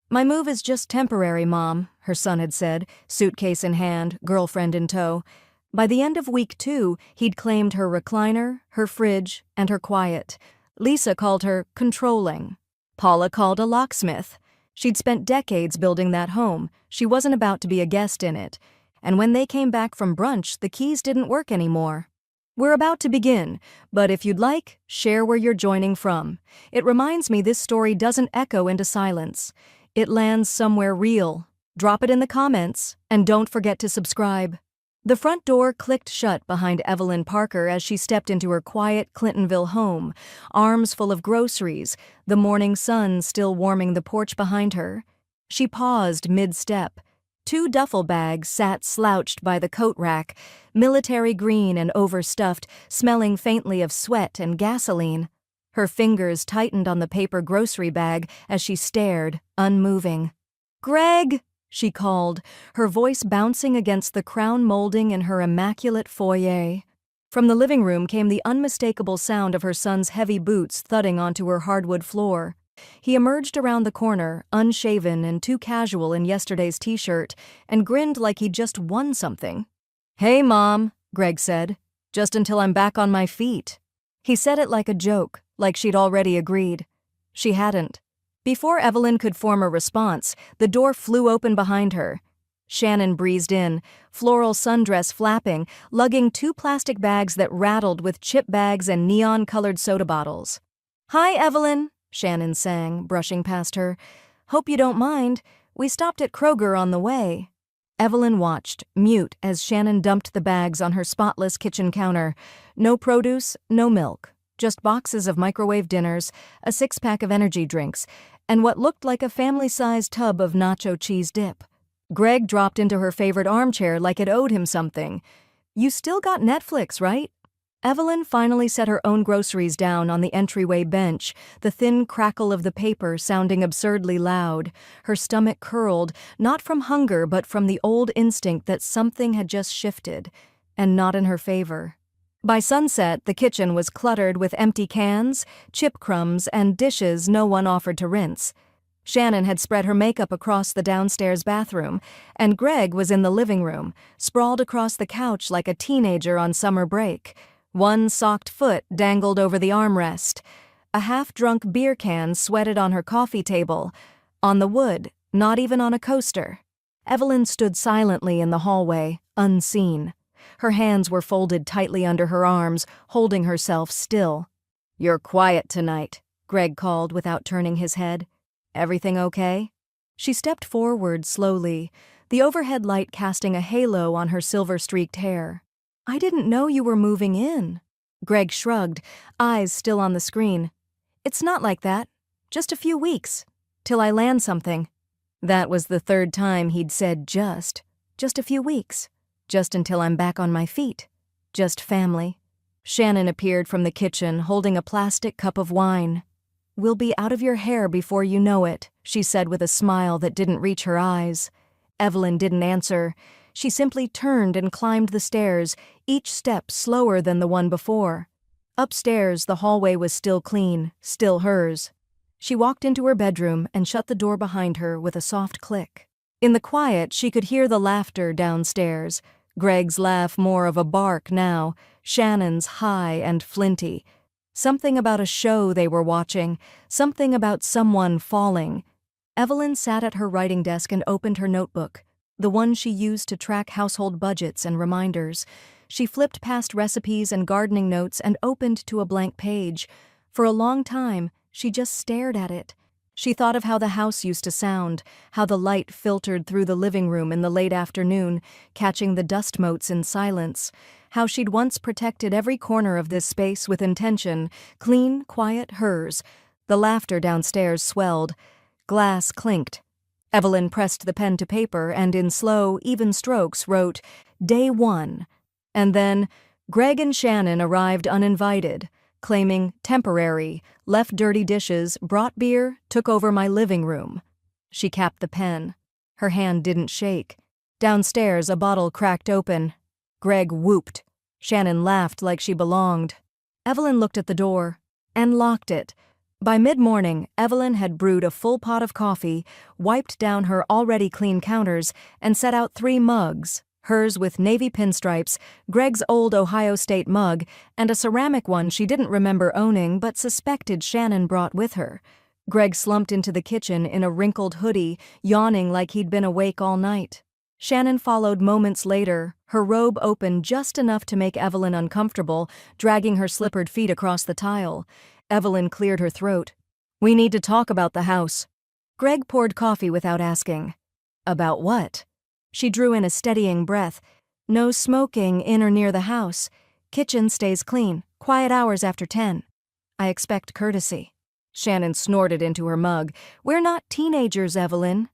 My move is just temporary, Mom, her son had said, suitcase in hand, girlfriend in tow. By the end of week 2, he'd claimed her recliner, her fridge, and her quiet. Lisa called her controlling. Paula called a locksmith. She'd spent decades building that home. She wasn't about to be a guest in it. And when they came back from brunch, the keys didn't work anymore. We're about to begin, but if you'd like, share where you're joining from. It reminds me this story doesn't echo into silence. It lands somewhere real. Drop it in the comments, and don't forget to subscribe. The front door clicked shut behind Evelyn Parker as she stepped into her quiet Clintonville home, arms full of groceries, the morning sun still warming the porch behind her. She paused mid-step. 2 duffel bags sat slouched by the coat rack, military green and overstuffed, smelling faintly of sweat and gasoline. Her fingers tightened on the paper grocery bag as she stared, unmoving. "Greg!" she called, her voice bouncing against the crown molding in her immaculate foyer. From the living room came the unmistakable sound of her son's heavy boots thudding onto her hardwood floor. He emerged around the corner, unshaven and too casual in yesterday's t-shirt, and grinned like he'd just won something. "Hey, Mom," Greg said. "Just until I'm back on my feet." He said it like a joke, like she'd already agreed. She hadn't. Before Evelyn could form a response, the door flew open behind her. Shannon breezed in, floral sundress flapping, lugging 2 plastic bags that rattled with chip bags and neon-colored soda bottles. "Hi, Evelyn," Shannon sang, brushing past her. "Hope you don't mind. We stopped at Kroger on the way." Evelyn watched, mute, as Shannon dumped the bags on her spotless kitchen counter. No produce, no milk. Just boxes of microwave dinners, a 6-pack of energy drinks, and what looked like a family-sized tub of nacho cheese dip. Greg dropped into her favorite armchair like it owed him something. "You still got Netflix, right?" Evelyn finally set her own groceries down on the entryway bench, the thin crackle of the paper sounding absurdly loud. Her stomach curled, not from hunger but from the old instinct that something had just shifted, and not in her favor. By sunset, the kitchen was cluttered with empty cans, chip crumbs, and dishes no one offered to rinse. Shannon had spread her makeup across the downstairs bathroom, and Greg was in the living room, sprawled across the couch like a teenager on summer break. One socked foot dangled over the armrest. A half-drunk beer can sweated on her coffee table. On the wood, not even on a coaster. Evelyn stood silently in the hallway, unseen. Her hands were folded tightly under her arms, holding herself still. "You're quiet tonight," Greg called without turning his head. "Everything okay?" She stepped forward slowly, the overhead light casting a halo on her silver-streaked hair. "I didn't know you were moving in." Greg shrugged, eyes still on the screen. "It's not like that. Just a few weeks. Till I land something." That was the 3rd time he'd said just. Just a few weeks. Just until I'm back on my feet. Just family. Shannon appeared from the kitchen, holding a plastic cup of wine. "We'll be out of your hair before you know it," she said with a smile that didn't reach her eyes. Evelyn didn't answer. She simply turned and climbed the stairs, each step slower than the one before. Upstairs, the hallway was still clean, still hers. She walked into her bedroom and shut the door behind her with a soft click. In the quiet, she could hear the laughter downstairs. Greg's laugh more of a bark now, Shannon's high and flinty. Something about a show they were watching, something about someone falling. Evelyn sat at her writing desk and opened her notebook, the one she used to track household budgets and reminders. She flipped past recipes and gardening notes and opened to a blank page. For a long time, she just stared at it. She thought of how the house used to sound, how the light filtered through the living room in the late afternoon, catching the dust motes in silence, how she'd once protected every corner of this space with intention, clean, quiet, hers. The laughter downstairs swelled. Glass clinked. Evelyn pressed the pen to paper and in slow, even strokes wrote, "Day 1." And then, Greg and Shannon arrived uninvited, claiming temporary, left dirty dishes, brought beer, took over my living room. She capped the pen. Her hand didn't shake. Downstairs, a bottle cracked open. Greg whooped. Shannon laughed like she belonged. Evelyn looked at the door and locked it. By mid-morning, Evelyn had brewed a full pot of coffee, wiped down her already clean counters, and set out 3 mugs, hers with navy pinstripes, Greg's old Ohio State mug, and a ceramic one she didn't remember owning but suspected Shannon brought with her. Greg slumped into the kitchen in a wrinkled hoodie, yawning like he'd been awake all night. Shannon followed moments later, her robe open just enough to make Evelyn uncomfortable, dragging her slippered feet across the tile. Evelyn cleared her throat. "We need to talk about the house." Greg poured coffee without asking. "About what?" She drew in a steadying breath. "No smoking in or near the house. Kitchen stays clean. Quiet hours after 10. I expect courtesy." Shannon snorted into her mug. "We're not teenagers, Evelyn."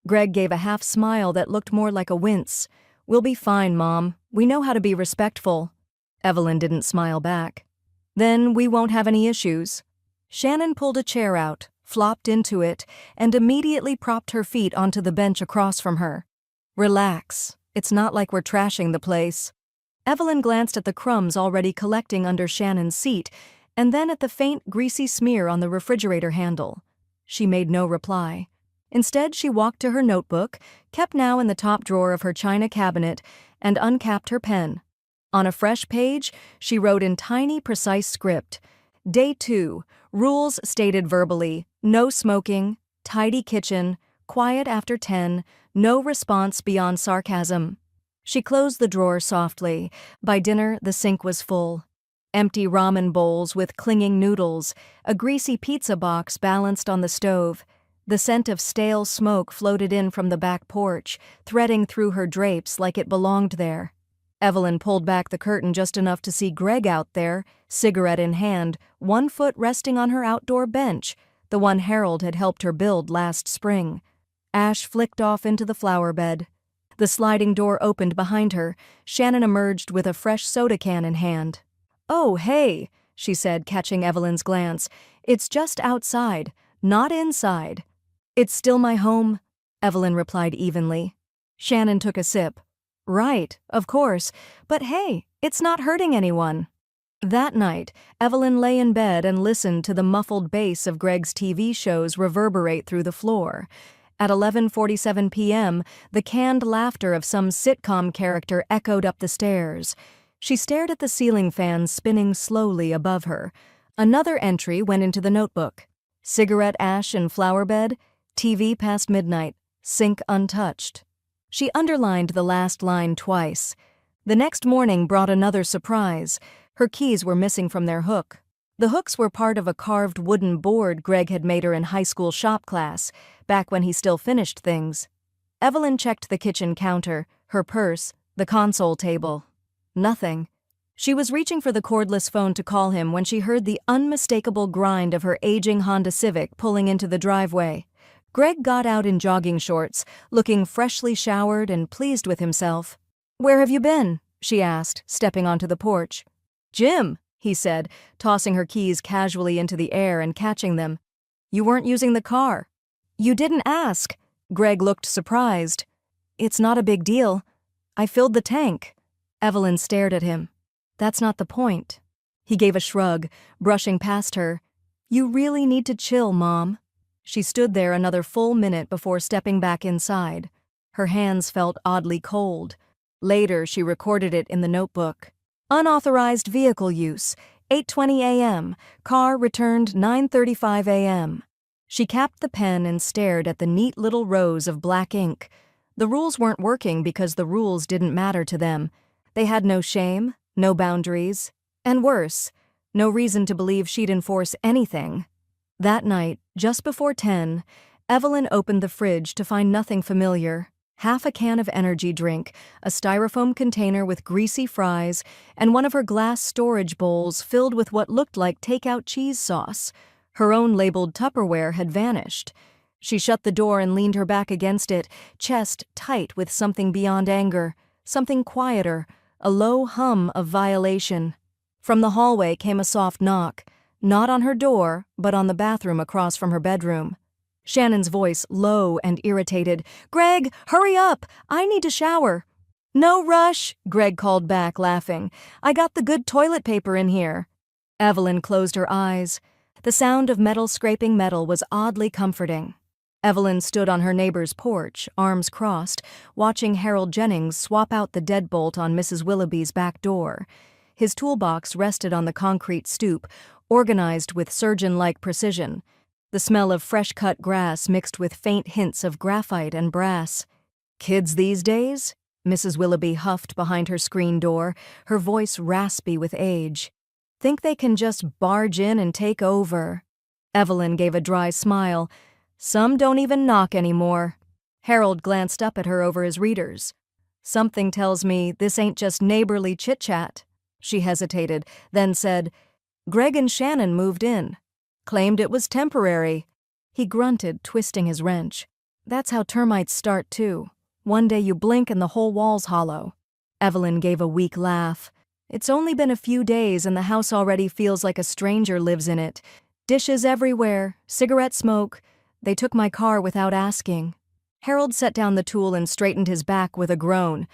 Greg gave a half smile that looked more like a wince. "We'll be fine, Mom. We know how to be respectful." Evelyn didn't smile back. "Then we won't have any issues." Shannon pulled a chair out, flopped into it, and immediately propped her feet onto the bench across from her. "Relax. It's not like we're trashing the place." Evelyn glanced at the crumbs already collecting under Shannon's seat, and then at the faint, greasy smear on the refrigerator handle. She made no reply. Instead, she walked to her notebook, kept now in the top drawer of her china cabinet, and uncapped her pen. On a fresh page, she wrote in tiny, precise script, "Day 2, rules stated verbally, no smoking, tidy kitchen, quiet after 10, no response beyond sarcasm." She closed the drawer softly. By dinner, the sink was full. Empty ramen bowls with clinging noodles, a greasy pizza box balanced on the stove. The scent of stale smoke floated in from the back porch, threading through her drapes like it belonged there. Evelyn pulled back the curtain just enough to see Greg out there, cigarette in hand, one foot resting on her outdoor bench, the one Harold had helped her build last spring. Ash flicked off into the flower bed. The sliding door opened behind her. Shannon emerged with a fresh soda can in hand. "Oh, hey," she said, catching Evelyn's glance. "It's just outside, not inside." "It's still my home," Evelyn replied evenly. Shannon took a sip. "Right, of course, but hey, it's not hurting anyone." That night, Evelyn lay in bed and listened to the muffled bass of Greg's TV shows reverberate through the floor. At 11:47 p.m., the canned laughter of some sitcom character echoed up the stairs. She stared at the ceiling fan spinning slowly above her. Another entry went into the notebook. Cigarette ash in flower bed, TV past midnight, sink untouched. She underlined the last line twice. The next morning brought another surprise. Her keys were missing from their hook. The hooks were part of a carved wooden board Greg had made her in high school shop class, back when he still finished things. Evelyn checked the kitchen counter, her purse, the console table. Nothing. She was reaching for the cordless phone to call him when she heard the unmistakable grind of her aging Honda Civic pulling into the driveway. Greg got out in jogging shorts, looking freshly showered and pleased with himself. "Where have you been?" she asked, stepping onto the porch. "Gym," he said, tossing her keys casually into the air and catching them. "You weren't using the car." "You didn't ask." Greg looked surprised. "It's not a big deal. I filled the tank." Evelyn stared at him. "That's not the point." He gave a shrug, brushing past her. "You really need to chill, Mom." She stood there another full minute before stepping back inside. Her hands felt oddly cold. Later, she recorded it in the notebook. "Unauthorized vehicle use, 8:20 a.m. Car returned 9:35 a.m. She capped the pen and stared at the neat little rows of black ink. The rules weren't working because the rules didn't matter to them. They had no shame, no boundaries, and worse, no reason to believe she'd enforce anything. That night, just before 10, Evelyn opened the fridge to find nothing familiar. Half a can of energy drink, a styrofoam container with greasy fries, and one of her glass storage bowls filled with what looked like takeout cheese sauce. Her own labeled Tupperware had vanished. She shut the door and leaned her back against it, chest tight with something beyond anger, something quieter, a low hum of violation. From the hallway came a soft knock, not on her door, but on the bathroom across from her bedroom. Shannon's voice, low and irritated. "Greg, hurry up! I need to shower." "No rush," Greg called back, laughing. "I got the good toilet paper in here." Evelyn closed her eyes. The sound of metal scraping metal was oddly comforting. Evelyn stood on her neighbor's porch, arms crossed, watching Harold Jennings swap out the deadbolt on Mrs. Willoughby's back door. His toolbox rested on the concrete stoop, organized with surgeon-like precision. The smell of fresh-cut grass mixed with faint hints of graphite and brass. "Kids these days?" Mrs. Willoughby huffed behind her screen door, her voice raspy with age. "Think they can just barge in and take over." Evelyn gave a dry smile. "Some don't even knock anymore." Harold glanced up at her over his readers. "Something tells me this ain't just neighborly chit-chat." She hesitated, then said, "Greg and Shannon moved in. Claimed it was temporary." He grunted, twisting his wrench. "That's how termites start, too. One day you blink and the whole wall's hollow." Evelyn gave a weak laugh. "It's only been a few days and the house already feels like a stranger lives in it. Dishes everywhere, cigarette smoke. They took my car without asking." Harold set down the tool and straightened his back with a groan.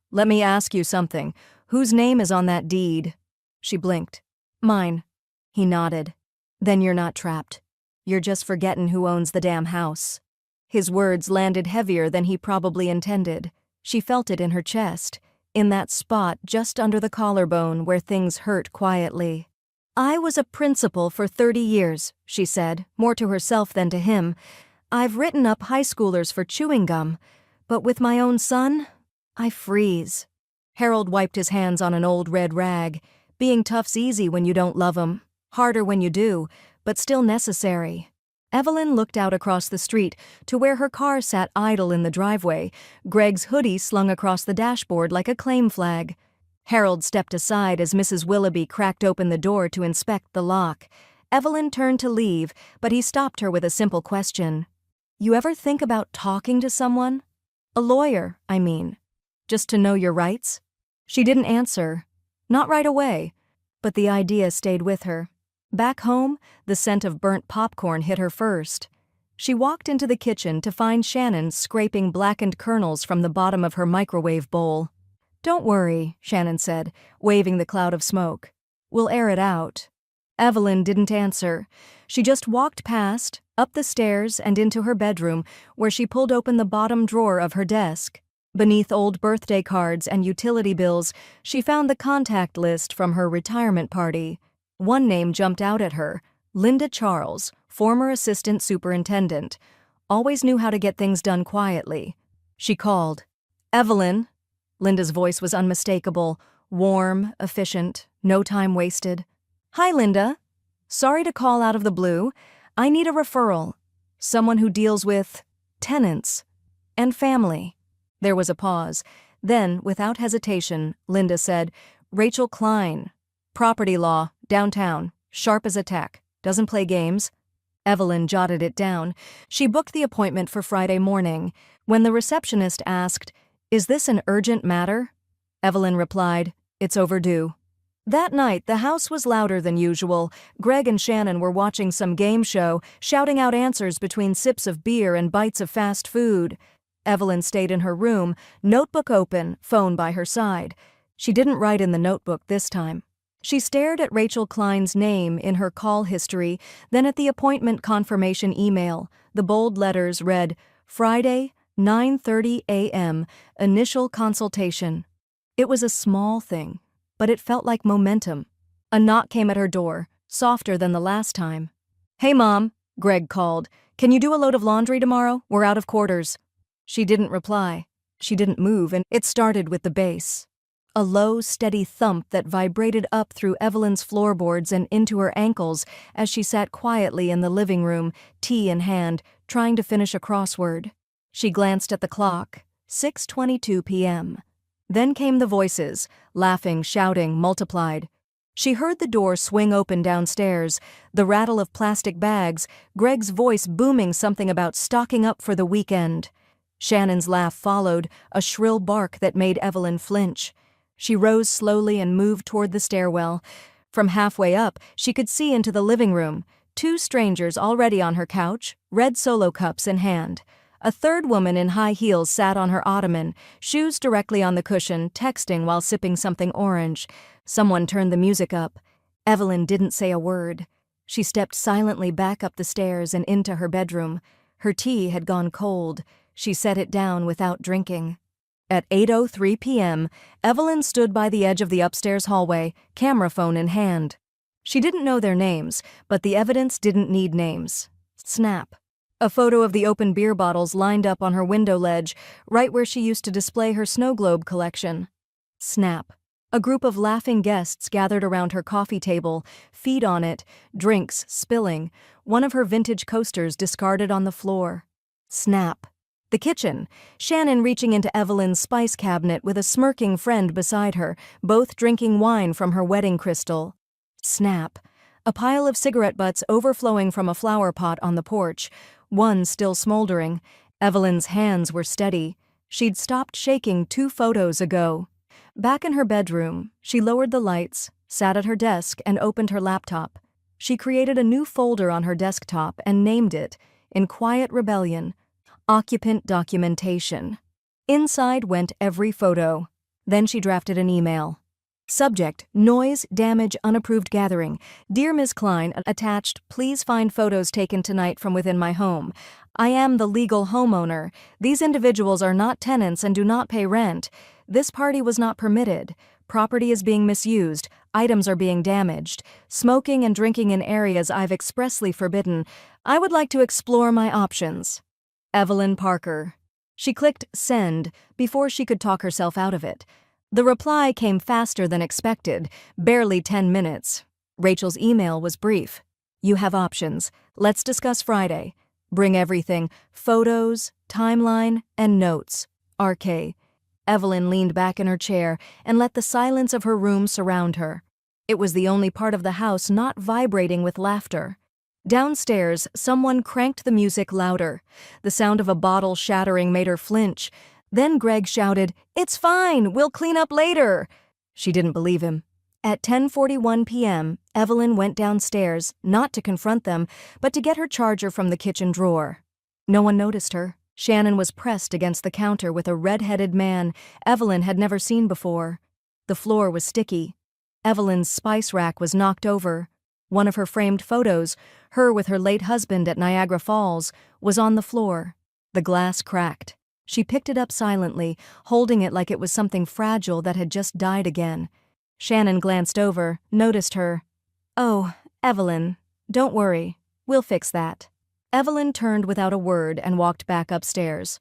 "Let me ask you something. Whose name is on that deed?" She blinked. "Mine." He nodded. "Then you're not trapped. You're just forgetting who owns the damn house." His words landed heavier than he probably intended. She felt it in her chest, in that spot just under the collarbone where things hurt quietly. "I was a principal for 30 years, she said, more to herself than to him. "I've written up high schoolers for chewing gum, but with my own son, I freeze." Harold wiped his hands on an old red rag. "Being tough's easy when you don't love 'em, harder when you do, but still necessary." Evelyn looked out across the street to where her car sat idle in the driveway, Greg's hoodie slung across the dashboard like a claim flag. Harold stepped aside as Mrs. Willoughby cracked open the door to inspect the lock. Evelyn turned to leave, but he stopped her with a simple question. "You ever think about talking to someone? A lawyer, I mean. Just to know your rights?" She didn't answer. Not right away, but the idea stayed with her. Back home, the scent of burnt popcorn hit her first. She walked into the kitchen to find Shannon scraping blackened kernels from the bottom of her microwave bowl. "Don't worry," Shannon said, waving the cloud of smoke. "We'll air it out." Evelyn didn't answer. She just walked past, up the stairs and into her bedroom, where she pulled open the bottom drawer of her desk. Beneath old birthday cards and utility bills, she found the contact list from her retirement party. One name jumped out at her, Linda Charles, former assistant superintendent. Always knew how to get things done quietly. She called. "Evelyn." Linda's voice was unmistakable, warm, efficient, no time wasted. "Hi, Linda. Sorry to call out of the blue. I need a referral. Someone who deals with tenants and family." There was a pause. Then, without hesitation, Linda said, "Rachel Klein. Property law, downtown, sharp as a tack, doesn't play games." Evelyn jotted it down. She booked the appointment for Friday morning. When the receptionist asked, "Is this an urgent matter?" Evelyn replied, "It's overdue." That night, the house was louder than usual. Greg and Shannon were watching some game show, shouting out answers between sips of beer and bites of fast food. Evelyn stayed in her room, notebook open, phone by her side. She didn't write in the notebook this time. She stared at Rachel Klein's name in her call history, then at the appointment confirmation email. The bold letters read, "Friday, 9:30 a.m., initial consultation." It was a small thing, but it felt like momentum. A knock came at her door, softer than the last time. "Hey, Mom," Greg called. "Can you do a load of laundry tomorrow? We're out of quarters." She didn't reply. She didn't move, and it started with the bass. A low, steady thump that vibrated up through Evelyn's floorboards and into her ankles as she sat quietly in the living room, tea in hand, trying to finish a crossword. She glanced at the clock. 6:22 p.m. Then came the voices, laughing, shouting, multiplied. She heard the door swing open downstairs, the rattle of plastic bags, Greg's voice booming something about stocking up for the weekend. Shannon's laugh followed, a shrill bark that made Evelyn flinch. She rose slowly and moved toward the stairwell. From halfway up, she could see into the living room, two strangers already on her couch, red Solo cups in hand. A third woman in high heels sat on her ottoman, shoes directly on the cushion, texting while sipping something orange. Someone turned the music up. Evelyn didn't say a word. She stepped silently back up the stairs and into her bedroom. Her tea had gone cold. She set it down without drinking. At 8:03 p.m., Evelyn stood by the edge of the upstairs hallway, camera phone in hand. She didn't know their names, but the evidence didn't need names. Snap. A photo of the open beer bottles lined up on her window ledge, right where she used to display her snow globe collection. Snap. A group of laughing guests gathered around her coffee table, feet on it, drinks spilling, one of her vintage coasters discarded on the floor. Snap. The kitchen. Shannon reaching into Evelyn's spice cabinet with a smirking friend beside her, both drinking wine from her wedding crystal. Snap. A pile of cigarette butts overflowing from a flower pot on the porch, one still smoldering. Evelyn's hands were steady. She'd stopped shaking 2 photos ago. Back in her bedroom, she lowered the lights, sat at her desk, and opened her laptop. She created a new folder on her desktop and named it, in quiet rebellion, Occupant Documentation. Inside went every photo. Then she drafted an email. Subject: Noise, damage, unapproved gathering. Dear Ms. Klein, attached, please find photos taken tonight from within my home. I am the legal homeowner. These individuals are not tenants and do not pay rent. This party was not permitted. Property is being misused. Items are being damaged. Smoking and drinking in areas I've expressly forbidden. I would like to explore my options. Evelyn Parker. She clicked send before she could talk herself out of it. The reply came faster than expected, barely 10 minutes. Rachel's email was brief. You have options. Let's discuss Friday. Bring everything, photos, timeline, and notes. RK. Evelyn leaned back in her chair and let the silence of her room surround her. It was the only part of the house not vibrating with laughter. Downstairs, someone cranked the music louder. The sound of a bottle shattering made her flinch. Then Greg shouted, "It's fine, we'll clean up later." She didn't believe him. At 10:41 p.m., Evelyn went downstairs, not to confront them, but to get her charger from the kitchen drawer. No one noticed her. Shannon was pressed against the counter with a red-headed man Evelyn had never seen before. The floor was sticky. Evelyn's spice rack was knocked over. One of her framed photos, her with her late husband at Niagara Falls, was on the floor. The glass cracked. She picked it up silently, holding it like it was something fragile that had just died again. Shannon glanced over, noticed her. "Oh, Evelyn, don't worry. We'll fix that." Evelyn turned without a word and walked back upstairs.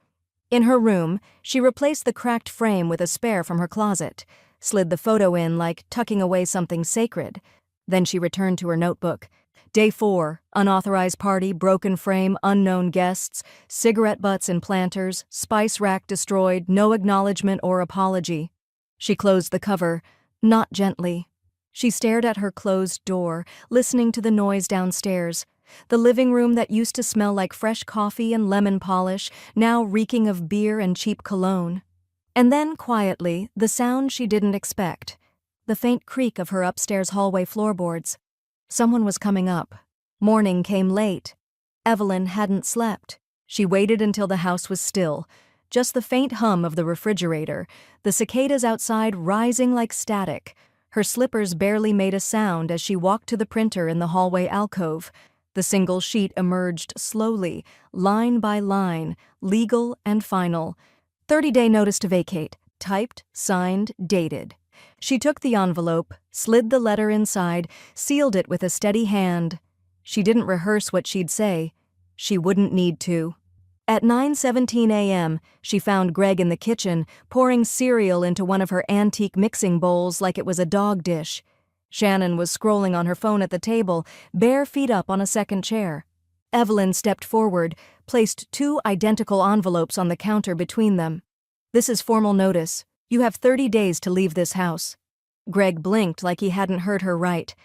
In her room, she replaced the cracked frame with a spare from her closet, slid the photo in like tucking away something sacred. Then she returned to her notebook. Day 4, unauthorized party, broken frame, unknown guests, cigarette butts and planters, spice rack destroyed, no acknowledgement or apology. She closed the cover, not gently. She stared at her closed door, listening to the noise downstairs. The living room that used to smell like fresh coffee and lemon polish, now reeking of beer and cheap cologne. And then, quietly, the sound she didn't expect. The faint creak of her upstairs hallway floorboards. Someone was coming up. Morning came late. Evelyn hadn't slept. She waited until the house was still. Just the faint hum of the refrigerator, the cicadas outside rising like static. Her slippers barely made a sound as she walked to the printer in the hallway alcove. The single sheet emerged slowly, line by line, legal and final. 30-day notice to vacate, typed, signed, dated. She took the envelope, slid the letter inside, sealed it with a steady hand. She didn't rehearse what she'd say. She wouldn't need to. At 9:17 a.m., she found Greg in the kitchen, pouring cereal into one of her antique mixing bowls like it was a dog dish. Shannon was scrolling on her phone at the table, bare feet up on a second chair. Evelyn stepped forward, placed 2 identical envelopes on the counter between them. "This is formal notice. You have 30 days to leave this house." Greg blinked like he hadn't heard her right.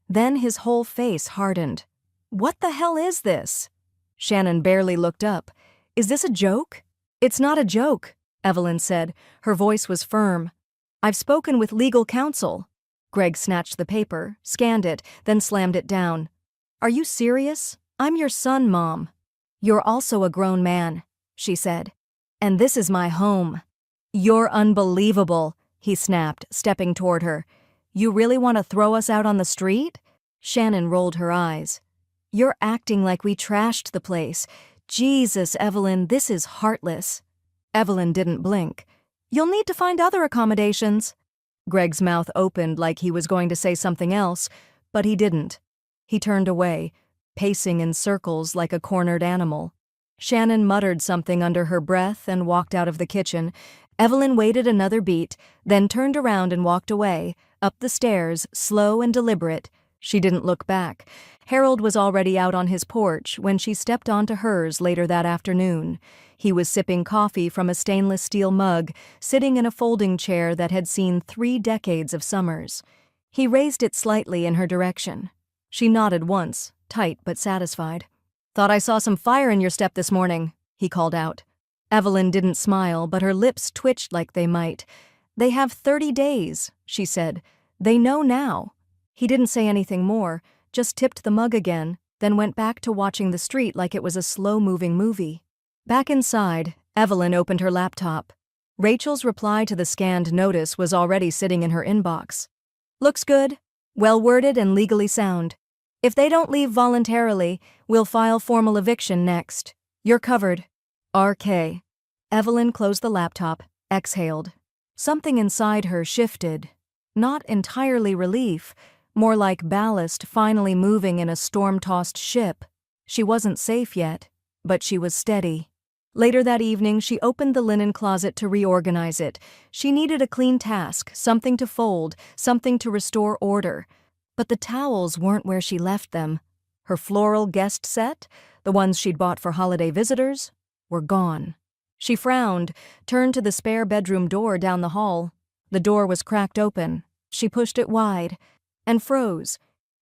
Then his whole face hardened. "What the hell is this?" Shannon barely looked up. "Is this a joke?" "It's not a joke," Evelyn said. Her voice was firm. "I've spoken with legal counsel." Greg snatched the paper, scanned it, then slammed it down. "Are you serious? I'm your son, Mom." "You're also a grown man," she said. "And this is my home." "You're unbelievable," he snapped, stepping toward her. "You really want to throw us out on the street?" Shannon rolled her eyes. You're acting like we trashed the place. Jesus, Evelyn, this is heartless. Evelyn didn't blink. You'll need to find other accommodations. Greg's mouth opened like he was going to say something else, but he didn't. He turned away, pacing in circles like a cornered animal. Shannon muttered something under her breath and walked out of the kitchen. Evelyn waited another beat, then turned around and walked away, up the stairs, slow and deliberate. She didn't look back. Harold was already out on his porch when she stepped onto hers later that afternoon. He was sipping coffee from a stainless steel mug, sitting in a folding chair that had seen 3 decades of summers. He raised it slightly in her direction. She nodded once, tight but satisfied. "Thought I saw some fire in your step this morning," he called out. Evelyn didn't smile, but her lips twitched like they might. "They have 30 days," she said. "They know now." He didn't say anything more, just tipped the mug again, then went back to watching the street like it was a slow-moving movie. Back inside, Evelyn opened her laptop. Rachel's reply to the scanned notice was already sitting in her inbox. "Looks good. Well-worded and legally sound. If they don't leave voluntarily, we'll file formal eviction next. You're covered. RK." Evelyn closed the laptop, exhaled. Something inside her shifted. Not entirely relief, more like ballast finally moving in a storm-tossed ship. She wasn't safe yet, but she was steady. Later that evening, she opened the linen closet to reorganize it. She needed a clean task, something to fold, something to restore order. But the towels weren't where she left them. Her floral guest set, the ones she'd bought for holiday visitors, were gone. She frowned, turned to the spare bedroom door down the hall. The door was cracked open. She pushed it wide and froze.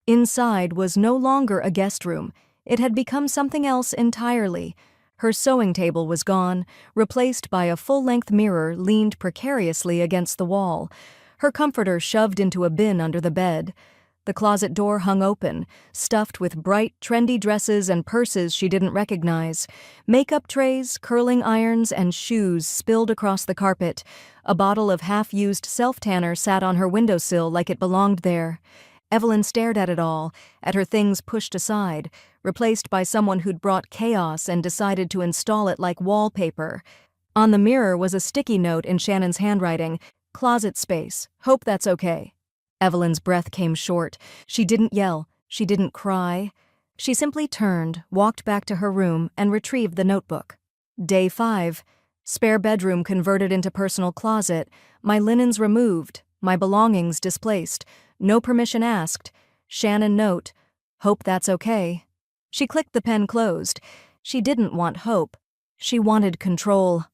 Inside was no longer a guest room. It had become something else entirely. Her sewing table was gone, replaced by a full-length mirror leaned precariously against the wall. Her comforter shoved into a bin under the bed. The closet door hung open, stuffed with bright, trendy dresses and purses she didn't recognize. Makeup trays, curling irons, and shoes spilled across the carpet. A bottle of half-used self-tanner sat on her windowsill like it belonged there. Evelyn stared at it all, at her things pushed aside, replaced by someone who'd brought chaos and decided to install it like wallpaper. On the mirror was a sticky note in Shannon's handwriting, "Closet space. Hope that's okay." Evelyn's breath came short. She didn't yell. She didn't cry. She simply turned, walked back to her room, and retrieved the notebook. Day 5. Spare bedroom converted into personal closet. My linens removed. My belongings displaced. No permission asked. Shannon note. Hope that's okay. She clicked the pen closed. She didn't want hope. She wanted control.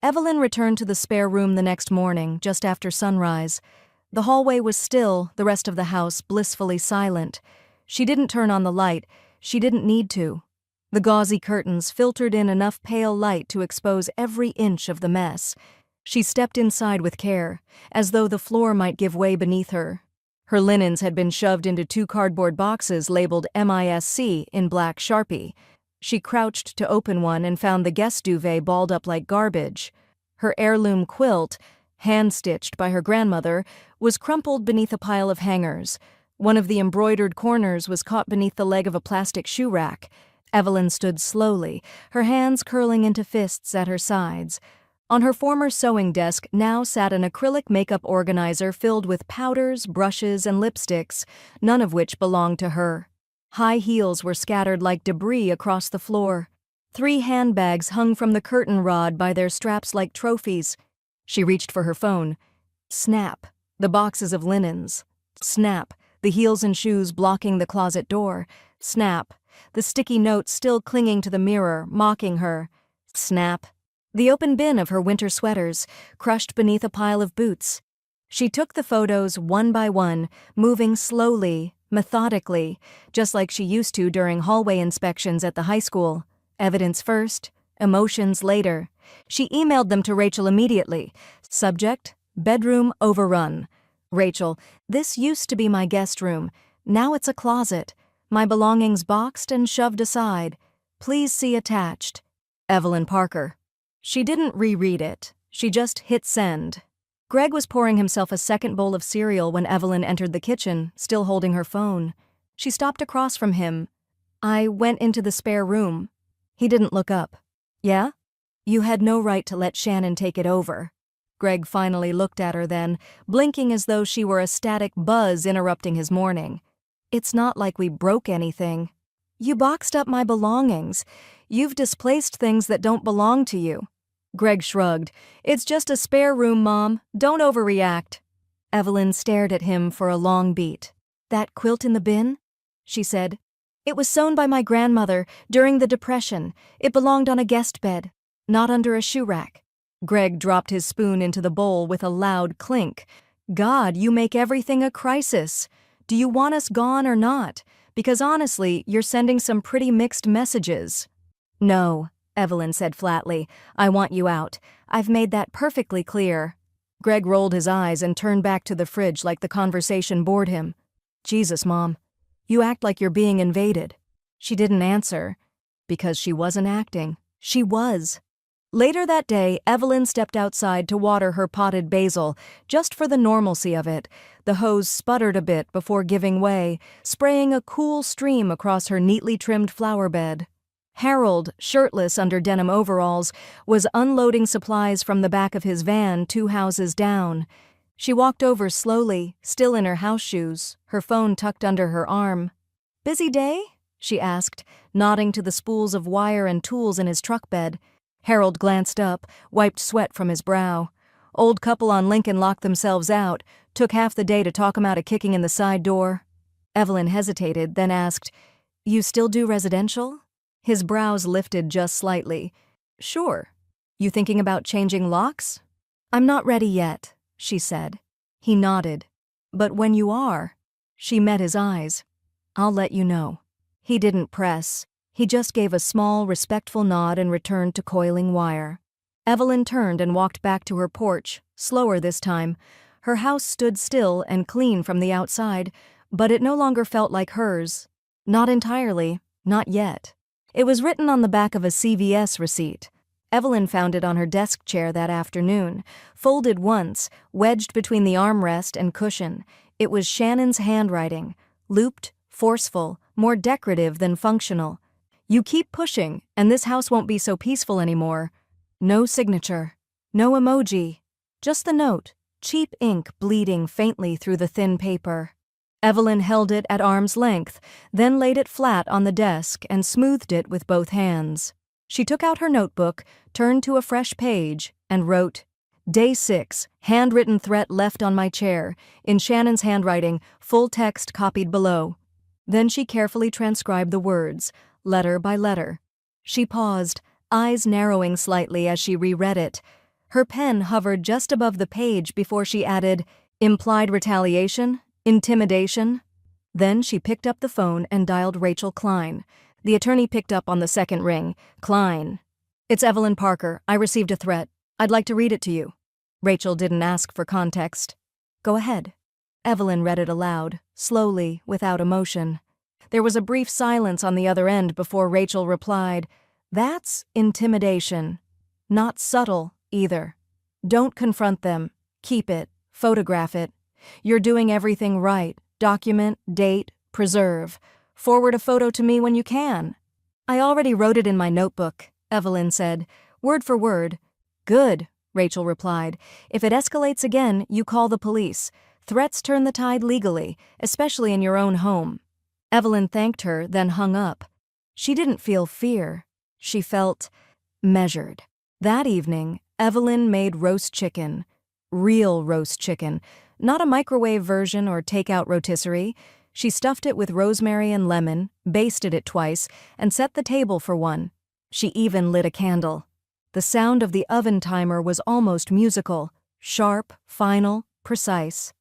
Evelyn returned to the spare room the next morning, just after sunrise. The hallway was still, the rest of the house blissfully silent. She didn't turn on the light. She didn't need to. The gauzy curtains filtered in enough pale light to expose every inch of the mess. She stepped inside with care, as though the floor might give way beneath her. Her linens had been shoved into 2 cardboard boxes labeled MISC in black Sharpie. She crouched to open one and found the guest duvet balled up like garbage. Her heirloom quilt, hand-stitched by her grandmother, was crumpled beneath a pile of hangers. One of the embroidered corners was caught beneath the leg of a plastic shoe rack. Evelyn stood slowly, her hands curling into fists at her sides. On her former sewing desk now sat an acrylic makeup organizer filled with powders, brushes, and lipsticks, none of which belonged to her. High heels were scattered like debris across the floor. 3 handbags hung from the curtain rod by their straps like trophies. She reached for her phone. Snap. The boxes of linens. Snap. The heels and shoes blocking the closet door. Snap. The sticky notes still clinging to the mirror, mocking her. Snap. The open bin of her winter sweaters, crushed beneath a pile of boots. She took the photos one by one, moving slowly, methodically, just like she used to during hallway inspections at the high school. Evidence first, emotions later. She emailed them to Rachel immediately. Subject: bedroom overrun. Rachel, this used to be my guest room. Now it's a closet. My belongings boxed and shoved aside. Please see attached. Evelyn Parker. She didn't reread it. She just hit send. Greg was pouring himself a second bowl of cereal when Evelyn entered the kitchen, still holding her phone. She stopped across from him. I went into the spare room. He didn't look up. Yeah? You had no right to let Shannon take it over. Greg finally looked at her then, blinking as though she were a static buzz interrupting his morning. It's not like we broke anything. You boxed up my belongings. You've displaced things that don't belong to you. Greg shrugged. It's just a spare room, Mom. Don't overreact. Evelyn stared at him for a long beat. That quilt in the bin? She said. It was sewn by my grandmother during the Depression. It belonged on a guest bed, not under a shoe rack. Greg dropped his spoon into the bowl with a loud clink. God, you make everything a crisis. Do you want us gone or not? Because honestly, you're sending some pretty mixed messages. No, Evelyn said flatly. I want you out. I've made that perfectly clear. Greg rolled his eyes and turned back to the fridge like the conversation bored him. Jesus, Mom. You act like you're being invaded. She didn't answer. Because she wasn't acting. She was. Later that day, Evelyn stepped outside to water her potted basil, just for the normalcy of it. The hose sputtered a bit before giving way, spraying a cool stream across her neatly trimmed flower bed. Harold, shirtless under denim overalls, was unloading supplies from the back of his van 2 houses down. She walked over slowly, still in her house shoes, her phone tucked under her arm. Busy day? She asked, nodding to the spools of wire and tools in his truck bed. Harold glanced up, wiped sweat from his brow. Old couple on Lincoln locked themselves out, took half the day to talk him out of kicking in the side door. Evelyn hesitated, then asked, You still do residential? His brows lifted just slightly. Sure. You thinking about changing locks? I'm not ready yet, she said. He nodded. But when you are? She met his eyes. I'll let you know. He didn't press. He just gave a small, respectful nod and returned to coiling wire. Evelyn turned and walked back to her porch, slower this time. Her house stood still and clean from the outside, but it no longer felt like hers. Not entirely, not yet. It was written on the back of a CVS receipt. Evelyn found it on her desk chair that afternoon, folded once, wedged between the armrest and cushion. It was Shannon's handwriting, looped, forceful, more decorative than functional. You keep pushing, and this house won't be so peaceful anymore. No signature. No emoji. Just the note, cheap ink bleeding faintly through the thin paper. Evelyn held it at arm's length, then laid it flat on the desk and smoothed it with both hands. She took out her notebook, turned to a fresh page, and wrote, Day 6, handwritten threat left on my chair, in Shannon's handwriting, full text copied below. Then she carefully transcribed the words, letter by letter. She paused, eyes narrowing slightly as she reread it. Her pen hovered just above the page before she added, implied retaliation, intimidation. Then she picked up the phone and dialed Rachel Klein. The attorney picked up on the second ring. Klein. It's Evelyn Parker. I received a threat. I'd like to read it to you. Rachel didn't ask for context. Go ahead. Evelyn read it aloud, slowly, without emotion. There was a brief silence on the other end before Rachel replied, That's intimidation. Not subtle, either. Don't confront them. Keep it. Photograph it. You're doing everything right. Document, date, preserve. Forward a photo to me when you can. I already wrote it in my notebook, Evelyn said, word for word. Good, Rachel replied. If it escalates again, you call the police. Threats turn the tide legally, especially in your own home. Evelyn thanked her, then hung up. She didn't feel fear. She felt measured. That evening, Evelyn made roast chicken. Real roast chicken. Not a microwave version or takeout rotisserie. She stuffed it with rosemary and lemon, basted it twice, and set the table for one. She even lit a candle. The sound of the oven timer was almost musical, sharp, final, precise.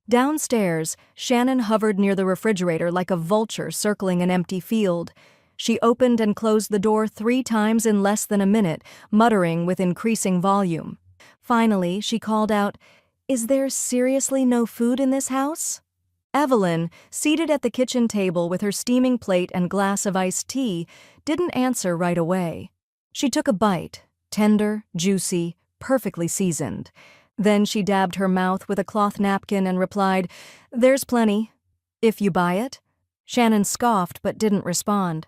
Downstairs, Shannon hovered near the refrigerator like a vulture circling an empty field. She opened and closed the door 3 times in less than a minute, muttering with increasing volume. Finally, she called out, Is there seriously no food in this house? Evelyn, seated at the kitchen table with her steaming plate and glass of iced tea, didn't answer right away. She took a bite, tender, juicy, perfectly seasoned. Then she dabbed her mouth with a cloth napkin and replied, There's plenty. If you buy it. Shannon scoffed but didn't respond.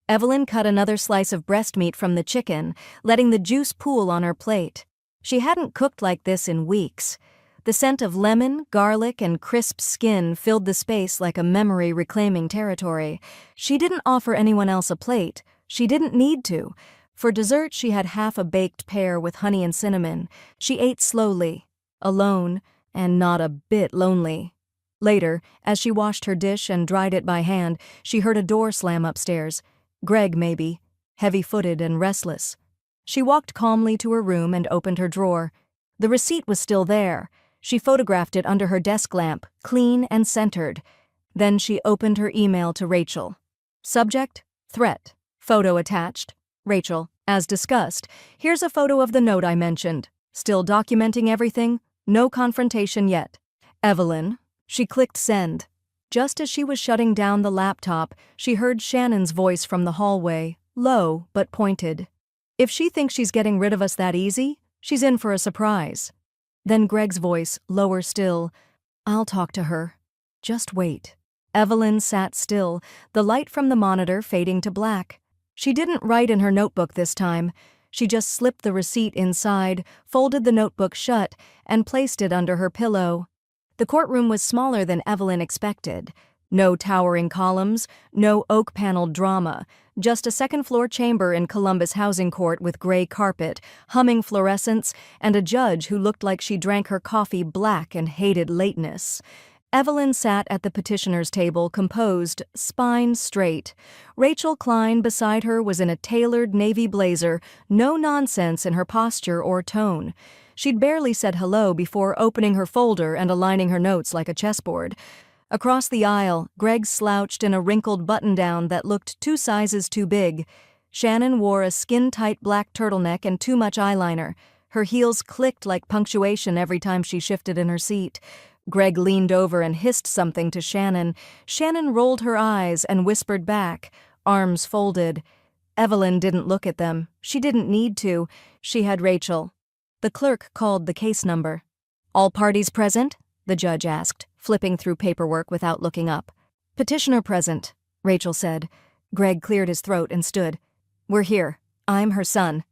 Evelyn cut another slice of breast meat from the chicken, letting the juice pool on her plate. She hadn't cooked like this in weeks. The scent of lemon, garlic, and crisp skin filled the space like a memory reclaiming territory. She didn't offer anyone else a plate. She didn't need to. For dessert, she had half a baked pear with honey and cinnamon. She ate slowly, alone, and not a bit lonely. Later, as she washed her dish and dried it by hand, she heard a door slam upstairs. Greg, maybe, heavy-footed and restless. She walked calmly to her room and opened her drawer. The receipt was still there. She photographed it under her desk lamp, clean and centered. Then she opened her email to Rachel. Subject: threat. Photo attached. Rachel, as discussed, here's a photo of the note I mentioned. Still documenting everything? No confrontation yet. Evelyn. She clicked send. Just as she was shutting down the laptop, she heard Shannon's voice from the hallway, low but pointed. If she thinks she's getting rid of us that easy, she's in for a surprise. Then Greg's voice, lower still. I'll talk to her. Just wait. Evelyn sat still, the light from the monitor fading to black. She didn't write in her notebook this time. She just slipped the receipt inside, folded the notebook shut, and placed it under her pillow. The courtroom was smaller than Evelyn expected. No towering columns, no oak-paneled drama, just a second-floor chamber in Columbus Housing Court with gray carpet, humming fluorescents, and a judge who looked like she drank her coffee black and hated lateness. Evelyn sat at the petitioner's table, composed, spine straight. Rachel Klein beside her was in a tailored navy blazer, no nonsense in her posture or tone. She'd barely said hello before opening her folder and aligning her notes like a chessboard. Across the aisle, Greg slouched in a wrinkled button-down that looked 2 sizes too big. Shannon wore a skin-tight black turtleneck and too much eyeliner. Her heels clicked like punctuation every time she shifted in her seat. Greg leaned over and hissed something to Shannon. Shannon rolled her eyes and whispered back, arms folded. Evelyn didn't look at them. She didn't need to. She had Rachel. The clerk called the case number. All parties present? The judge asked, flipping through paperwork without looking up. Petitioner present, Rachel said. Greg cleared his throat and stood. We're here. I'm her son.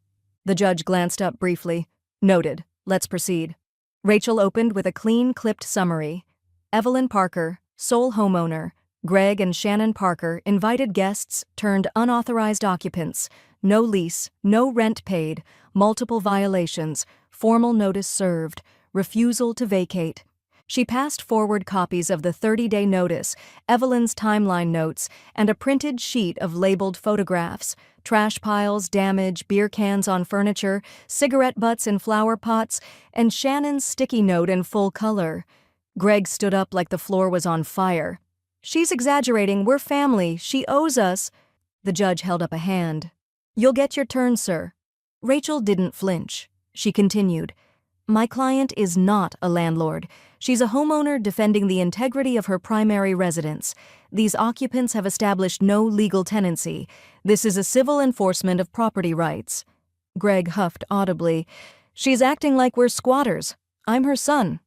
The judge glanced up briefly. Noted. Let's proceed. Rachel opened with a clean-clipped summary. Evelyn Parker, sole homeowner. Greg and Shannon Parker, invited guests turned unauthorized occupants. No lease, no rent paid, multiple violations, formal notice served, refusal to vacate. She passed forward copies of the 30-day notice, Evelyn's timeline notes, and a printed sheet of labeled photographs, trash piles, damage, beer cans on furniture, cigarette butts in flower pots, and Shannon's sticky note in full color. Greg stood up like the floor was on fire. She's exaggerating. We're family. She owes us. The judge held up a hand. You'll get your turn, sir. Rachel didn't flinch. She continued. My client is not a landlord. She's a homeowner defending the integrity of her primary residence. These occupants have established no legal tenancy. This is a civil enforcement of property rights. Greg huffed audibly. She's acting like we're squatters. I'm her son.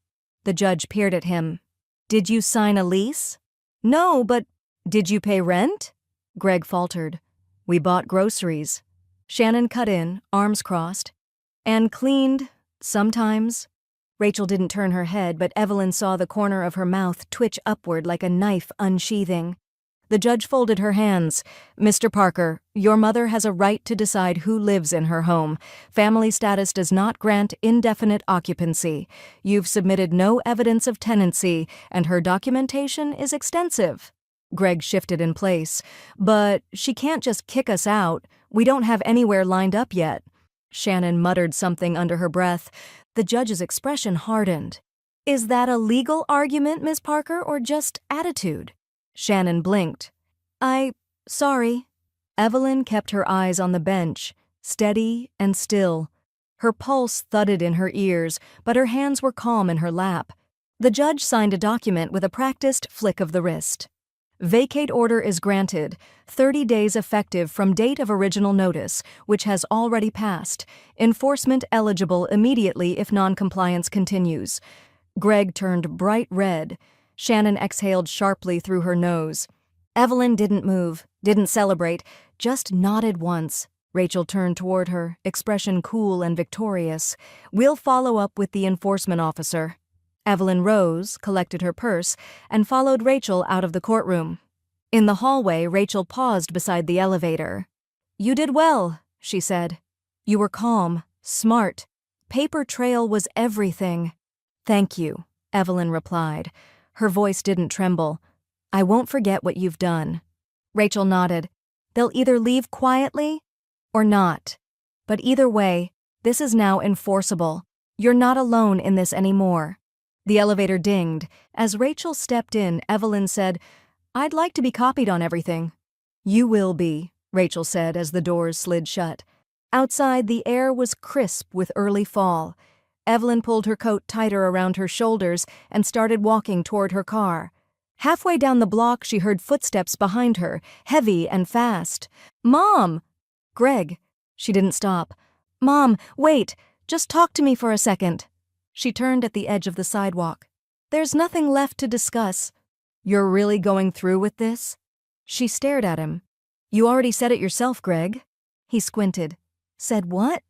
The judge peered at him. Did you sign a lease? No, but did you pay rent? Greg faltered. We bought groceries. Shannon cut in, arms crossed. And cleaned, sometimes. Rachel didn't turn her head, but Evelyn saw the corner of her mouth twitch upward like a knife unsheathing. The judge folded her hands. Mr. Parker, your mother has a right to decide who lives in her home. Family status does not grant indefinite occupancy. You've submitted no evidence of tenancy, and her documentation is extensive. Greg shifted in place. But she can't just kick us out. We don't have anywhere lined up yet. Shannon muttered something under her breath. The judge's expression hardened. Is that a legal argument, Miss Parker, or just attitude? Shannon blinked. Sorry. Evelyn kept her eyes on the bench, steady and still. Her pulse thudded in her ears, but her hands were calm in her lap. The judge signed a document with a practiced flick of the wrist. Vacate order is granted, 30 days effective from date of original notice, which has already passed. Enforcement eligible immediately if noncompliance continues. Greg turned bright red. Shannon exhaled sharply through her nose. Evelyn didn't move, didn't celebrate, just nodded once. Rachel turned toward her, expression cool and victorious. "We'll follow up with the enforcement officer." Evelyn rose, collected her purse, and followed Rachel out of the courtroom. In the hallway, Rachel paused beside the elevator. "You did well," she said. "You were calm, smart. Paper trail was everything." "Thank you," Evelyn replied. Her voice didn't tremble. "I won't forget what you've done." Rachel nodded. "They'll either leave quietly or not. But either way, this is now enforceable. You're not alone in this anymore." The elevator dinged. As Rachel stepped in, Evelyn said, "I'd like to be copied on everything." "You will be," Rachel said as the doors slid shut. Outside, the air was crisp with early fall. Evelyn pulled her coat tighter around her shoulders and started walking toward her car. Halfway down the block, she heard footsteps behind her, heavy and fast. "Mom!" "Greg." She didn't stop. "Mom, wait. Just talk to me for a second." She turned at the edge of the sidewalk. "There's nothing left to discuss." "You're really going through with this?" She stared at him. "You already said it yourself, Greg." He squinted. "Said what?"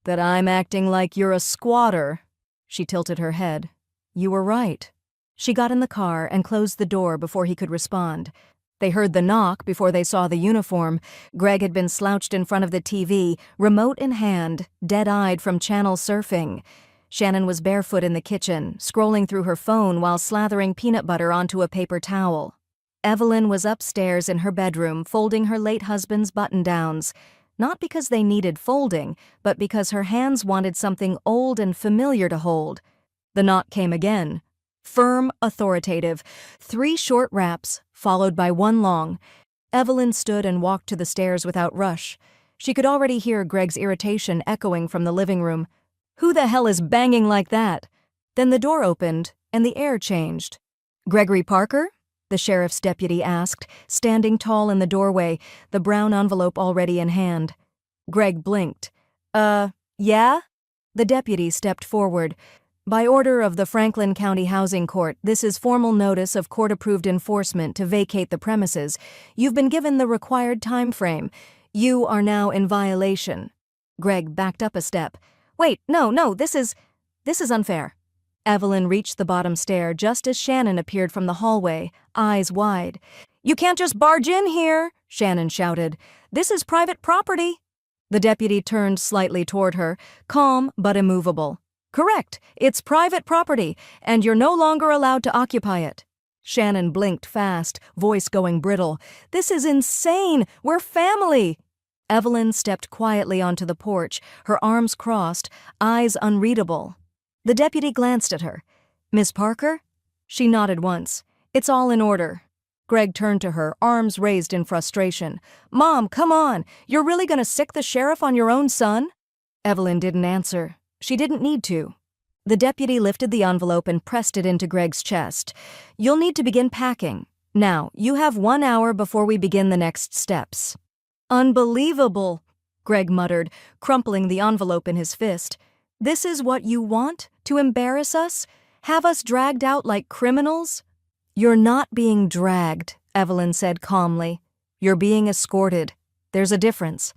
"That I'm acting like you're a squatter." She tilted her head. "You were right." She got in the car and closed the door before he could respond. They heard the knock before they saw the uniform. Greg had been slouched in front of the TV, remote in hand, dead-eyed from channel surfing. Shannon was barefoot in the kitchen, scrolling through her phone while slathering peanut butter onto a paper towel. Evelyn was upstairs in her bedroom, folding her late husband's button-downs. Not because they needed folding, but because her hands wanted something old and familiar to hold. The knock came again. Firm, authoritative. 3 short raps, followed by 1 long. Evelyn stood and walked to the stairs without rush. She could already hear Greg's irritation echoing from the living room. "Who the hell is banging like that?" Then the door opened, and the air changed. "Gregory Parker?" the sheriff's deputy asked, standing tall in the doorway, the brown envelope already in hand. Greg blinked. Yeah?" The deputy stepped forward. "By order of the Franklin County Housing Court, this is formal notice of court-approved enforcement to vacate the premises. You've been given the required time frame. You are now in violation." Greg backed up a step. "Wait, no, this is unfair." Evelyn reached the bottom stair just as Shannon appeared from the hallway, eyes wide. "You can't just barge in here," Shannon shouted. "This is private property." The deputy turned slightly toward her, calm but immovable. "Correct, it's private property, and you're no longer allowed to occupy it." Shannon blinked fast, voice going brittle. "This is insane! We're family!" Evelyn stepped quietly onto the porch, her arms crossed, eyes unreadable. The deputy glanced at her. "Miss Parker?" She nodded once. "It's all in order." Greg turned to her, arms raised in frustration. "Mom, come on! You're really going to sick the sheriff on your own son?" Evelyn didn't answer. She didn't need to. The deputy lifted the envelope and pressed it into Greg's chest. "You'll need to begin packing. Now, you have 1 hour before we begin the next steps." "Unbelievable," Greg muttered, crumpling the envelope in his fist. "This is what you want? To embarrass us? Have us dragged out like criminals?" "You're not being dragged," Evelyn said calmly. "You're being escorted. There's a difference."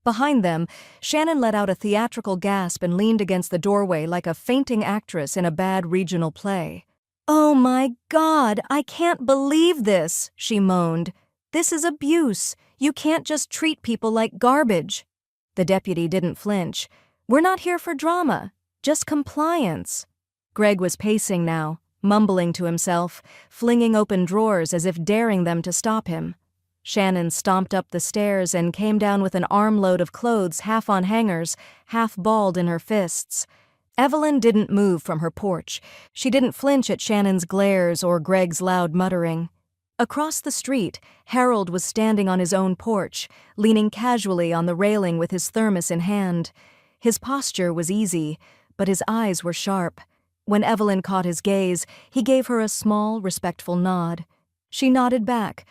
Behind them, Shannon let out a theatrical gasp and leaned against the doorway like a fainting actress in a bad regional play. "Oh my God, I can't believe this," she moaned. "This is abuse. You can't just treat people like garbage." The deputy didn't flinch. "We're not here for drama, just compliance." Greg was pacing now, mumbling to himself, flinging open drawers as if daring them to stop him. Shannon stomped up the stairs and came down with an armload of clothes half on hangers, half balled in her fists. Evelyn didn't move from her porch. She didn't flinch at Shannon's glares or Greg's loud muttering. Across the street, Harold was standing on his own porch, leaning casually on the railing with his thermos in hand. His posture was easy, but his eyes were sharp. When Evelyn caught his gaze, he gave her a small, respectful nod. She nodded back.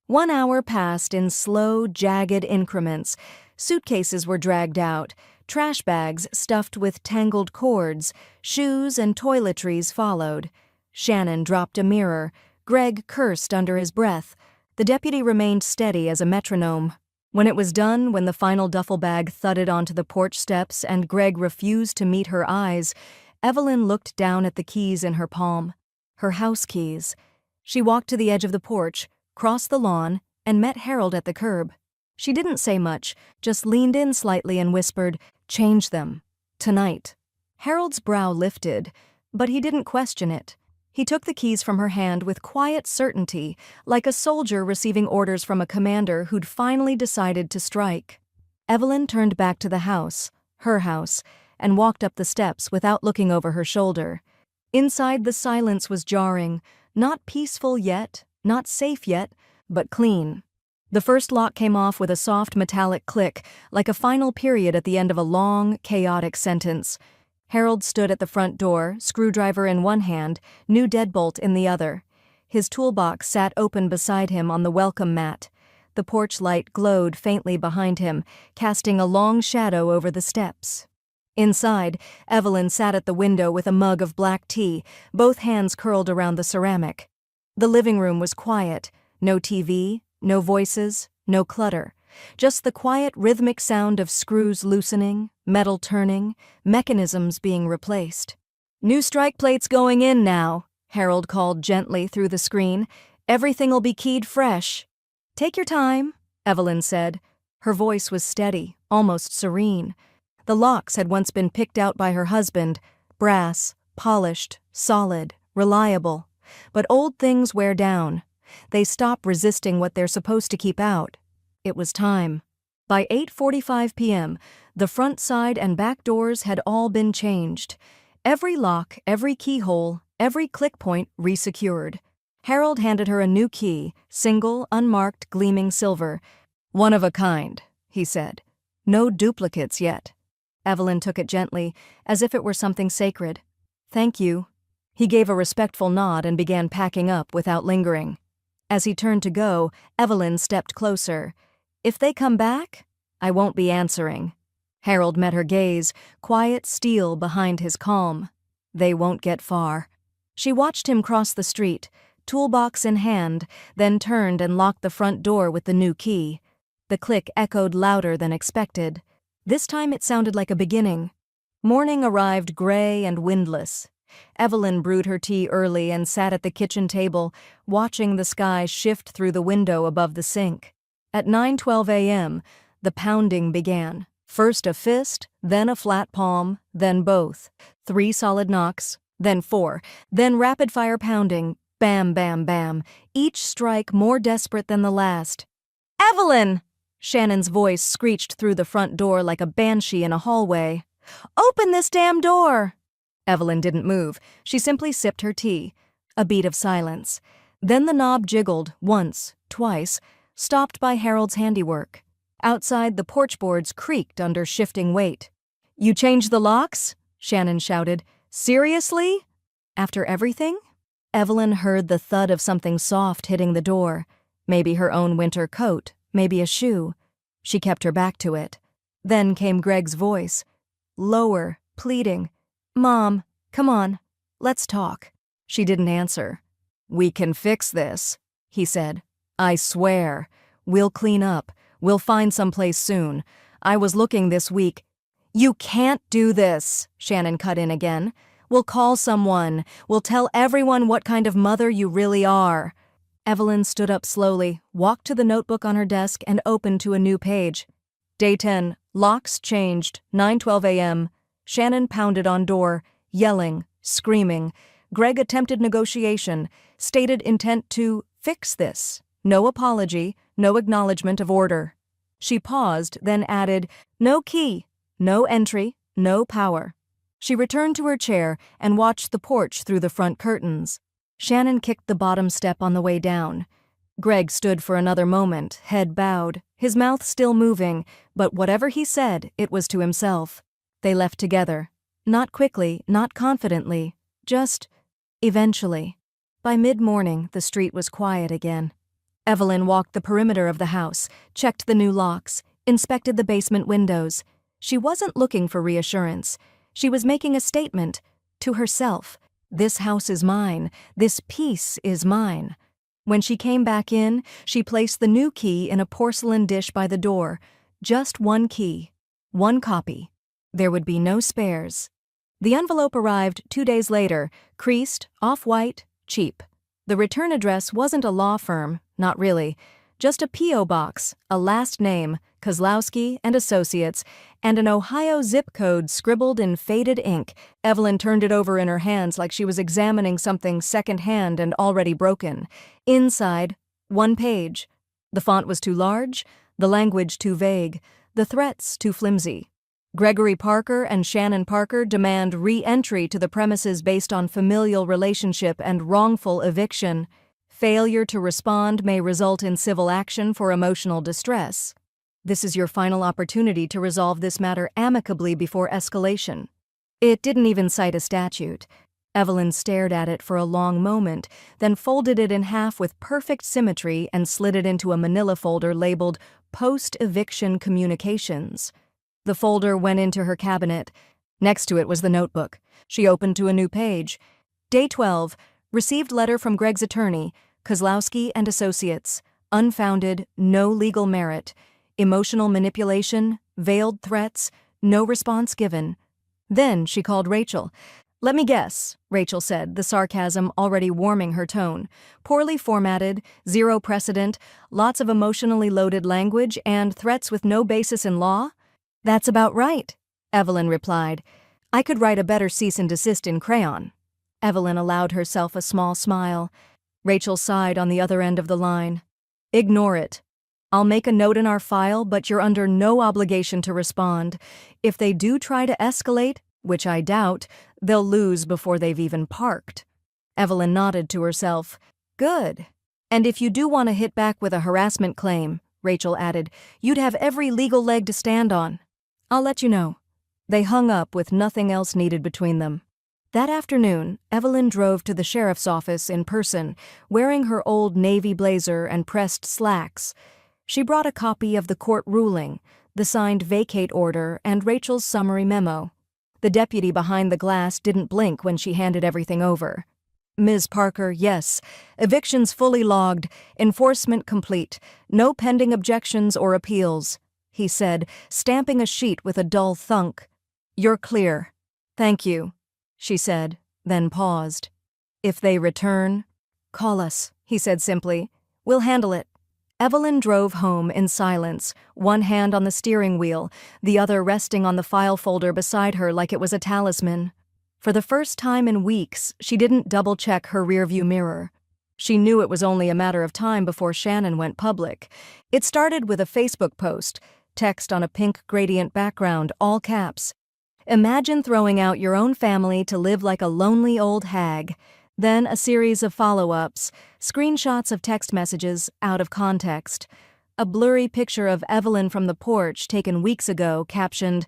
1 hour passed in slow, jagged increments. Suitcases were dragged out, trash bags stuffed with tangled cords, shoes and toiletries followed. Shannon dropped a mirror. Greg cursed under his breath. The deputy remained steady as a metronome. When it was done, when the final duffel bag thudded onto the porch steps and Greg refused to meet her eyes, Evelyn looked down at the keys in her palm. Her house keys. She walked to the edge of the porch, crossed the lawn, and met Harold at the curb. She didn't say much, just leaned in slightly and whispered, "Change them. Tonight." Harold's brow lifted, but he didn't question it. He took the keys from her hand with quiet certainty, like a soldier receiving orders from a commander who'd finally decided to strike. Evelyn turned back to the house, her house, and walked up the steps without looking over her shoulder. Inside, the silence was jarring, not peaceful yet, not safe yet, but clean. The first lock came off with a soft metallic click, like a final period at the end of a long, chaotic sentence. Harold stood at the front door, screwdriver in one hand, new deadbolt in the other. His toolbox sat open beside him on the welcome mat. The porch light glowed faintly behind him, casting a long shadow over the steps. Inside, Evelyn sat at the window with a mug of black tea, both hands curled around the ceramic. The living room was quiet. No TV, no voices, no clutter. Just the quiet, rhythmic sound of screws loosening, metal turning, mechanisms being replaced. "New strike plates going in now," Harold called gently through the screen. "Everything'll be keyed fresh." "Take your time," Evelyn said. Her voice was steady, almost serene. The locks had once been picked out by her husband, brass, polished, solid, reliable. But old things wear down. They stop resisting what they're supposed to keep out. It was time. By 8:45 p.m., the front side and back doors had all been changed. Every lock, every keyhole, every click point resecured. Harold handed her a new key, single, unmarked, gleaming silver. "One of a kind," he said. "No duplicates yet." Evelyn took it gently, as if it were something sacred. "Thank you." He gave a respectful nod and began packing up without lingering. As he turned to go, Evelyn stepped closer. "If they come back, I won't be answering." Harold met her gaze, quiet steel behind his calm. "They won't get far." She watched him cross the street, toolbox in hand, then turned and locked the front door with the new key. The click echoed louder than expected. This time it sounded like a beginning. Morning arrived gray and windless. Evelyn brewed her tea early and sat at the kitchen table, watching the sky shift through the window above the sink. At 9:12 a.m., the pounding began. First a fist, then a flat palm, then both. 3 solid knocks, then 4, then rapid-fire pounding, bam, bam, bam, each strike more desperate than the last. "Evelyn!" Shannon's voice screeched through the front door like a banshee in a hallway. "Open this damn door!" Evelyn didn't move. She simply sipped her tea. A beat of silence. Then the knob jiggled, once, twice, stopped by Harold's handiwork. Outside, the porch boards creaked under shifting weight. "You changed the locks?" Shannon shouted. "Seriously? After everything?" Evelyn heard the thud of something soft hitting the door. Maybe her own winter coat, maybe a shoe. She kept her back to it. Then came Greg's voice. Lower, pleading. "Mom, come on, let's talk." She didn't answer. "We can fix this," he said. "I swear. We'll clean up. We'll find someplace soon. I was looking this week." "You can't do this," Shannon cut in again. "We'll call someone. We'll tell everyone what kind of mother you really are." Evelyn stood up slowly, walked to the notebook on her desk, and opened to a new page. Day 10, locks changed, 9:12 a.m. Shannon pounded on door, yelling, screaming. Greg attempted negotiation, stated intent to fix this. No apology, no acknowledgement of order. She paused, then added, "No key, no entry, no power." She returned to her chair and watched the porch through the front curtains. Shannon kicked the bottom step on the way down. Greg stood for another moment, head bowed, his mouth still moving, but whatever he said, it was to himself. They left together. Not quickly, not confidently, just eventually. By mid-morning, the street was quiet again. Evelyn walked the perimeter of the house, checked the new locks, inspected the basement windows. She wasn't looking for reassurance. She was making a statement to herself. This house is mine. This peace is mine. When she came back in, she placed the new key in a porcelain dish by the door. Just one key. One copy. There would be no spares. The envelope arrived 2 days later, creased, off-white, cheap. The return address wasn't a law firm, not really. Just a P.O. box, a last name, Kozlowski and Associates, and an Ohio zip code scribbled in faded ink. Evelyn turned it over in her hands like she was examining something second-hand and already broken. Inside, 1 page. The font was too large, the language too vague, the threats too flimsy. Gregory Parker and Shannon Parker demand re-entry to the premises based on familial relationship and wrongful eviction. Failure to respond may result in civil action for emotional distress. This is your final opportunity to resolve this matter amicably before escalation. It didn't even cite a statute. Evelyn stared at it for a long moment, then folded it in half with perfect symmetry and slid it into a manila folder labeled Post-Eviction Communications. The folder went into her cabinet. Next to it was the notebook. She opened to a new page. Day 12. Received letter from Greg's attorney, Kozlowski and Associates. Unfounded, no legal merit. Emotional manipulation, veiled threats, no response given. Then she called Rachel. "Let me guess," Rachel said, the sarcasm already warming her tone. "Poorly formatted, zero precedent, lots of emotionally loaded language, and threats with no basis in law?" "That's about right," Evelyn replied. "I could write a better cease and desist in crayon." Evelyn allowed herself a small smile. Rachel sighed on the other end of the line. "Ignore it. I'll make a note in our file, but you're under no obligation to respond. If they do try to escalate, which I doubt, they'll lose before they've even parked." Evelyn nodded to herself. "Good. And if you do want to hit back with a harassment claim," Rachel added, "you'd have every legal leg to stand on. I'll let you know." They hung up with nothing else needed between them. That afternoon, Evelyn drove to the sheriff's office in person, wearing her old navy blazer and pressed slacks. She brought a copy of the court ruling, the signed vacate order, and Rachel's summary memo. The deputy behind the glass didn't blink when she handed everything over. "Ms. Parker, yes. Evictions fully logged, enforcement complete, no pending objections or appeals," he said, stamping a sheet with a dull thunk. "You're clear." "Thank you," she said, then paused. "If they return, call us," he said simply. "We'll handle it." Evelyn drove home in silence, one hand on the steering wheel, the other resting on the file folder beside her like it was a talisman. For the first time in weeks, she didn't double-check her rearview mirror. She knew it was only a matter of time before Shannon went public. It started with a Facebook post, text on a pink gradient background, all caps. "Imagine throwing out your own family to live like a lonely old hag." Then a series of follow-ups, screenshots of text messages out of context. A blurry picture of Evelyn from the porch taken weeks ago captioned,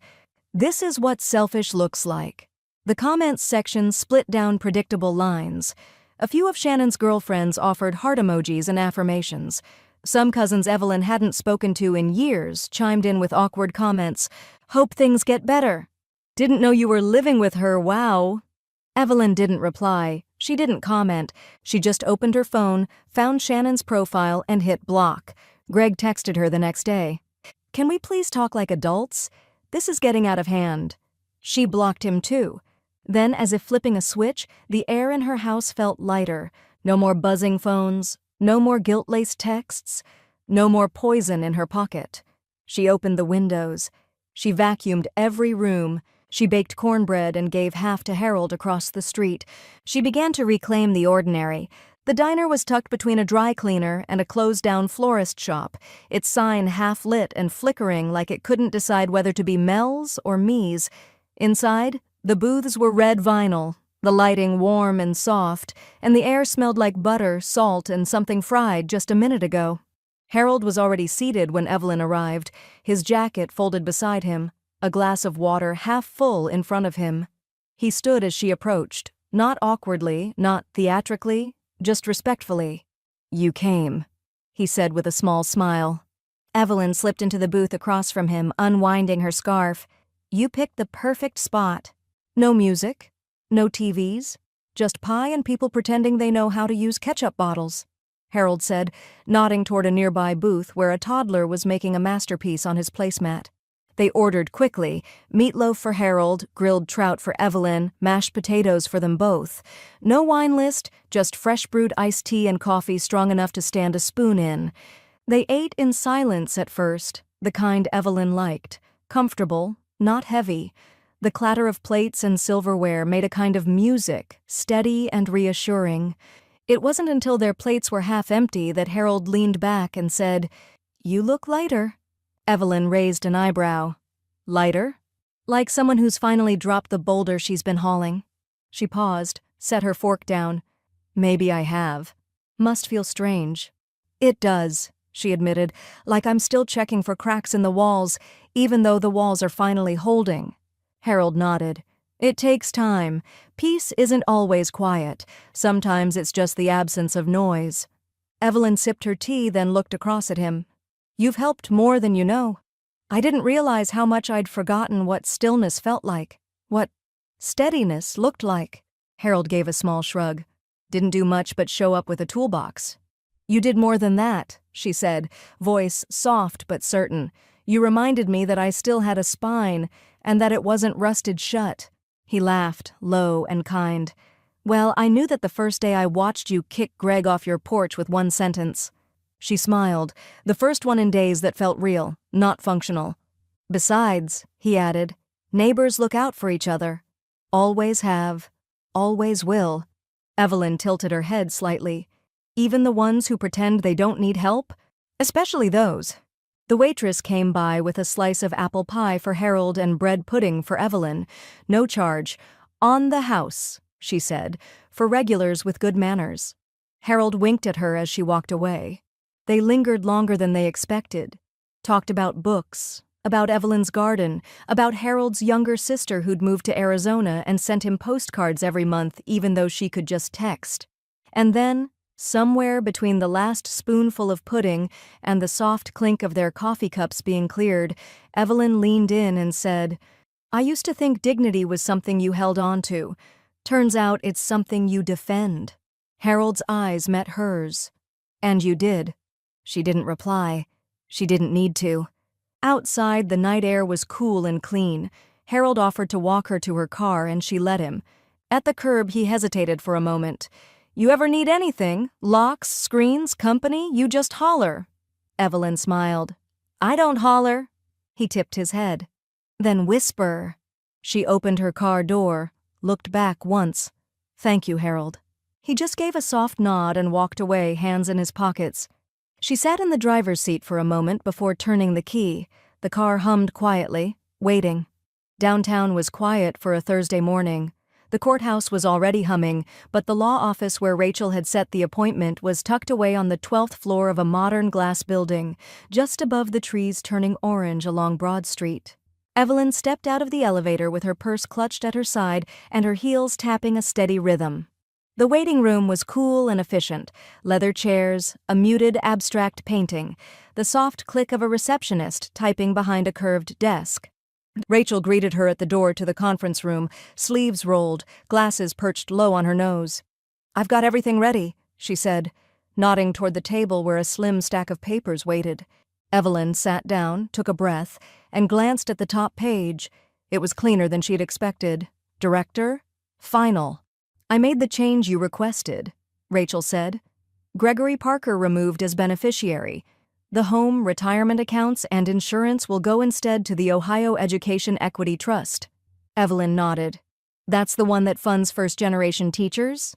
"This is what selfish looks like." The comments section split down predictable lines. A few of Shannon's girlfriends offered heart emojis and affirmations. Some cousins Evelyn hadn't spoken to in years chimed in with awkward comments. "Hope things get better." "Didn't know you were living with her, wow." Evelyn didn't reply. She didn't comment. She just opened her phone, found Shannon's profile, and hit block. Greg texted her the next day. "Can we please talk like adults? This is getting out of hand." She blocked him too. Then, as if flipping a switch, the air in her house felt lighter. No more buzzing phones, no more guilt-laced texts, no more poison in her pocket. She opened the windows. She vacuumed every room. She baked cornbread and gave half to Harold across the street. She began to reclaim the ordinary. The diner was tucked between a dry cleaner and a closed-down florist shop, its sign half-lit and flickering like it couldn't decide whether to be Mel's or me's. Inside, the booths were red vinyl, the lighting warm and soft, and the air smelled like butter, salt, and something fried just a minute ago. Harold was already seated when Evelyn arrived, his jacket folded beside him, a glass of water half full in front of him. He stood as she approached, not awkwardly, not theatrically, just respectfully. "You came," he said with a small smile. Evelyn slipped into the booth across from him, unwinding her scarf. "You picked the perfect spot. No music, no TVs, just pie and people pretending they know how to use ketchup bottles." Harold said, nodding toward a nearby booth where a toddler was making a masterpiece on his placemat. They ordered quickly, meatloaf for Harold, grilled trout for Evelyn, mashed potatoes for them both. No wine list, just fresh brewed iced tea and coffee strong enough to stand a spoon in. They ate in silence at first, the kind Evelyn liked. Comfortable, not heavy. The clatter of plates and silverware made a kind of music, steady and reassuring. It wasn't until their plates were half empty that Harold leaned back and said, "You look lighter." Evelyn raised an eyebrow. Lighter? Like someone who's finally dropped the boulder she's been hauling. She paused, set her fork down. Maybe I have. Must feel strange. It does, she admitted, like I'm still checking for cracks in the walls, even though the walls are finally holding. Harold nodded. It takes time. Peace isn't always quiet. Sometimes it's just the absence of noise. Evelyn sipped her tea, then looked across at him. You've helped more than you know. I didn't realize how much I'd forgotten what stillness felt like, what steadiness looked like. Harold gave a small shrug. Didn't do much but show up with a toolbox. You did more than that, she said, voice soft but certain. You reminded me that I still had a spine, and that it wasn't rusted shut. He laughed, low and kind. Well, I knew that the first day I watched you kick Greg off your porch with one sentence. She smiled, the first one in days that felt real, not functional. Besides, he added, neighbors look out for each other. Always have. Always will. Evelyn tilted her head slightly. Even the ones who pretend they don't need help? Especially those. The waitress came by with a slice of apple pie for Harold and bread pudding for Evelyn. No charge. On the house, she said, for regulars with good manners. Harold winked at her as she walked away. They lingered longer than they expected. Talked about books, about Evelyn's garden, about Harold's younger sister who'd moved to Arizona and sent him postcards every month even though she could just text. And then, somewhere between the last spoonful of pudding and the soft clink of their coffee cups being cleared, Evelyn leaned in and said, I used to think dignity was something you held on to. Turns out it's something you defend. Harold's eyes met hers. And you did. She didn't reply. She didn't need to. Outside, the night air was cool and clean. Harold offered to walk her to her car, and she let him. At the curb, he hesitated for a moment. You ever need anything? Locks, screens, company? You just holler. Evelyn smiled. I don't holler. He tipped his head. Then whisper. She opened her car door, looked back once. Thank you, Harold. He just gave a soft nod and walked away, hands in his pockets. She sat in the driver's seat for a moment before turning the key. The car hummed quietly, waiting. Downtown was quiet for a Thursday morning. The courthouse was already humming, but the law office where Rachel had set the appointment was tucked away on the 12th floor of a modern glass building, just above the trees turning orange along Broad Street. Evelyn stepped out of the elevator with her purse clutched at her side and her heels tapping a steady rhythm. The waiting room was cool and efficient. Leather chairs, a muted, abstract painting, the soft click of a receptionist typing behind a curved desk. Rachel greeted her at the door to the conference room, sleeves rolled, glasses perched low on her nose. I've got everything ready, she said, nodding toward the table where a slim stack of papers waited. Evelyn sat down, took a breath, and glanced at the top page. It was cleaner than she'd expected. Director? Final. I made the change you requested, Rachel said. Gregory Parker removed as beneficiary. The home, retirement accounts, and insurance will go instead to the Ohio Education Equity Trust. Evelyn nodded. That's the one that funds first-generation teachers?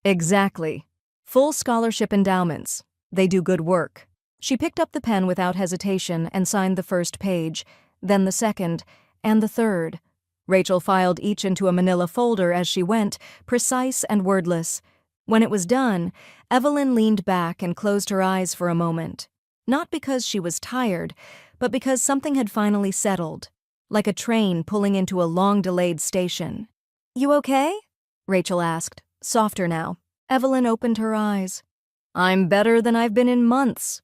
Exactly. Full scholarship endowments. They do good work. She picked up the pen without hesitation and signed the first page, then the second, and the third. Rachel filed each into a manila folder as she went, precise and wordless. When it was done, Evelyn leaned back and closed her eyes for a moment. Not because she was tired, but because something had finally settled, like a train pulling into a long-delayed station. You okay? Rachel asked, softer now. Evelyn opened her eyes. I'm better than I've been in months.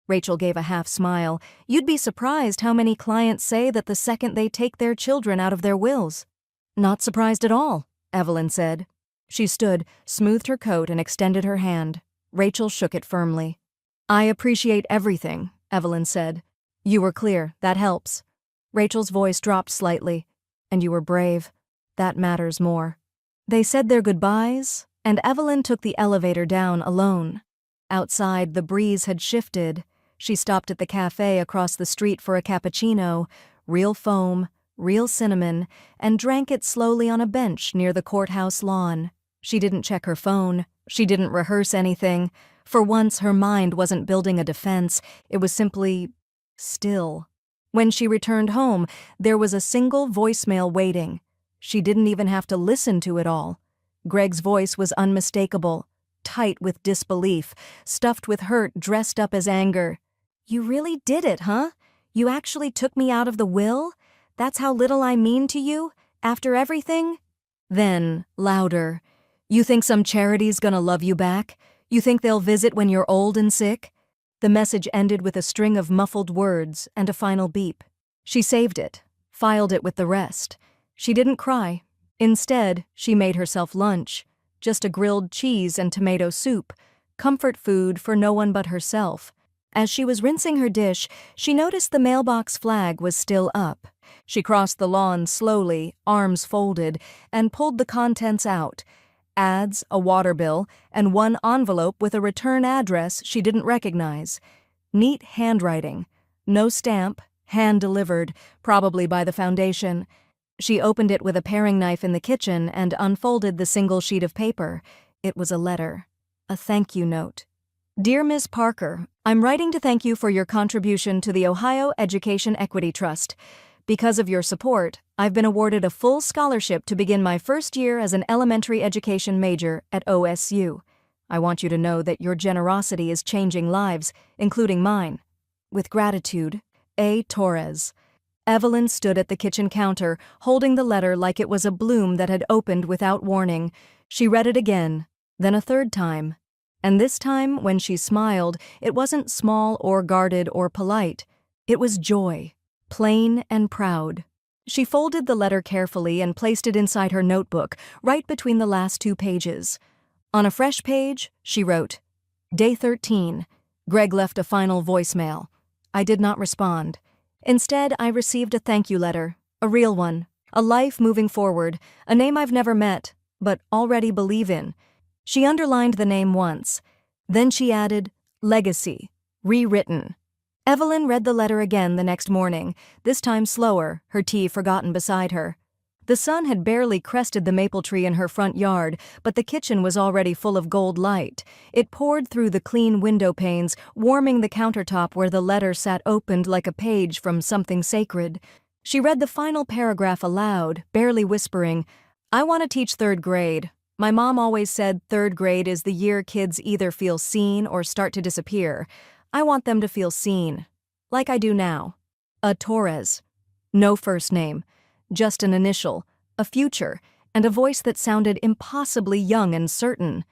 Rachel gave a half smile. You'd be surprised how many clients say that the second they take their children out of their wills. Not surprised at all, Evelyn said. She stood, smoothed her coat, and extended her hand. Rachel shook it firmly. "I appreciate everything," Evelyn said. "You were clear, that helps." Rachel's voice dropped slightly. "And you were brave. That matters more." They said their goodbyes, and Evelyn took the elevator down alone. Outside, the breeze had shifted. She stopped at the cafe across the street for a cappuccino, real foam, real cinnamon, and drank it slowly on a bench near the courthouse lawn. She didn't check her phone. She didn't rehearse anything. For once, her mind wasn't building a defense. It was simply still. When she returned home, there was a single voicemail waiting. She didn't even have to listen to it all. Greg's voice was unmistakable, tight with disbelief, stuffed with hurt dressed up as anger. "You really did it, huh? You actually took me out of the will? That's how little I mean to you, after everything?" Then, louder, "You think some charity's gonna love you back? You think they'll visit when you're old and sick?" The message ended with a string of muffled words and a final beep. She saved it, filed it with the rest. She didn't cry. Instead, she made herself lunch. Just a grilled cheese and tomato soup, comfort food for no one but herself. As she was rinsing her dish, she noticed the mailbox flag was still up. She crossed the lawn slowly, arms folded, and pulled the contents out. Ads, a water bill, and one envelope with a return address she didn't recognize. Neat handwriting. No stamp, hand-delivered, probably by the foundation. She opened it with a paring knife in the kitchen and unfolded the single sheet of paper. It was a letter. A thank you note. "Dear Miss Parker, I'm writing to thank you for your contribution to the Ohio Education Equity Trust. Because of your support, I've been awarded a full scholarship to begin my first year as an elementary education major at OSU. I want you to know that your generosity is changing lives, including mine. With gratitude, A. Torres." Evelyn stood at the kitchen counter, holding the letter like it was a bloom that had opened without warning. She read it again, then a third time. And this time, when she smiled, it wasn't small or guarded or polite. It was joy, plain and proud. She folded the letter carefully and placed it inside her notebook, right between the last 2 pages. On a fresh page, she wrote, "Day 13. Greg left a final voicemail. I did not respond. Instead, I received a thank you letter, a real one, a life moving forward, a name I've never met, but already believe in." She underlined the name once. Then she added, "Legacy, rewritten." Evelyn read the letter again the next morning, this time slower, her tea forgotten beside her. The sun had barely crested the maple tree in her front yard, but the kitchen was already full of gold light. It poured through the clean window panes, warming the countertop where the letter sat opened like a page from something sacred. She read the final paragraph aloud, barely whispering, "I want to teach 3rd grade. My mom always said 3rd grade is the year kids either feel seen or start to disappear. I want them to feel seen, like I do now." A Torres. No first name. Just an initial, a future, and a voice that sounded impossibly young and certain.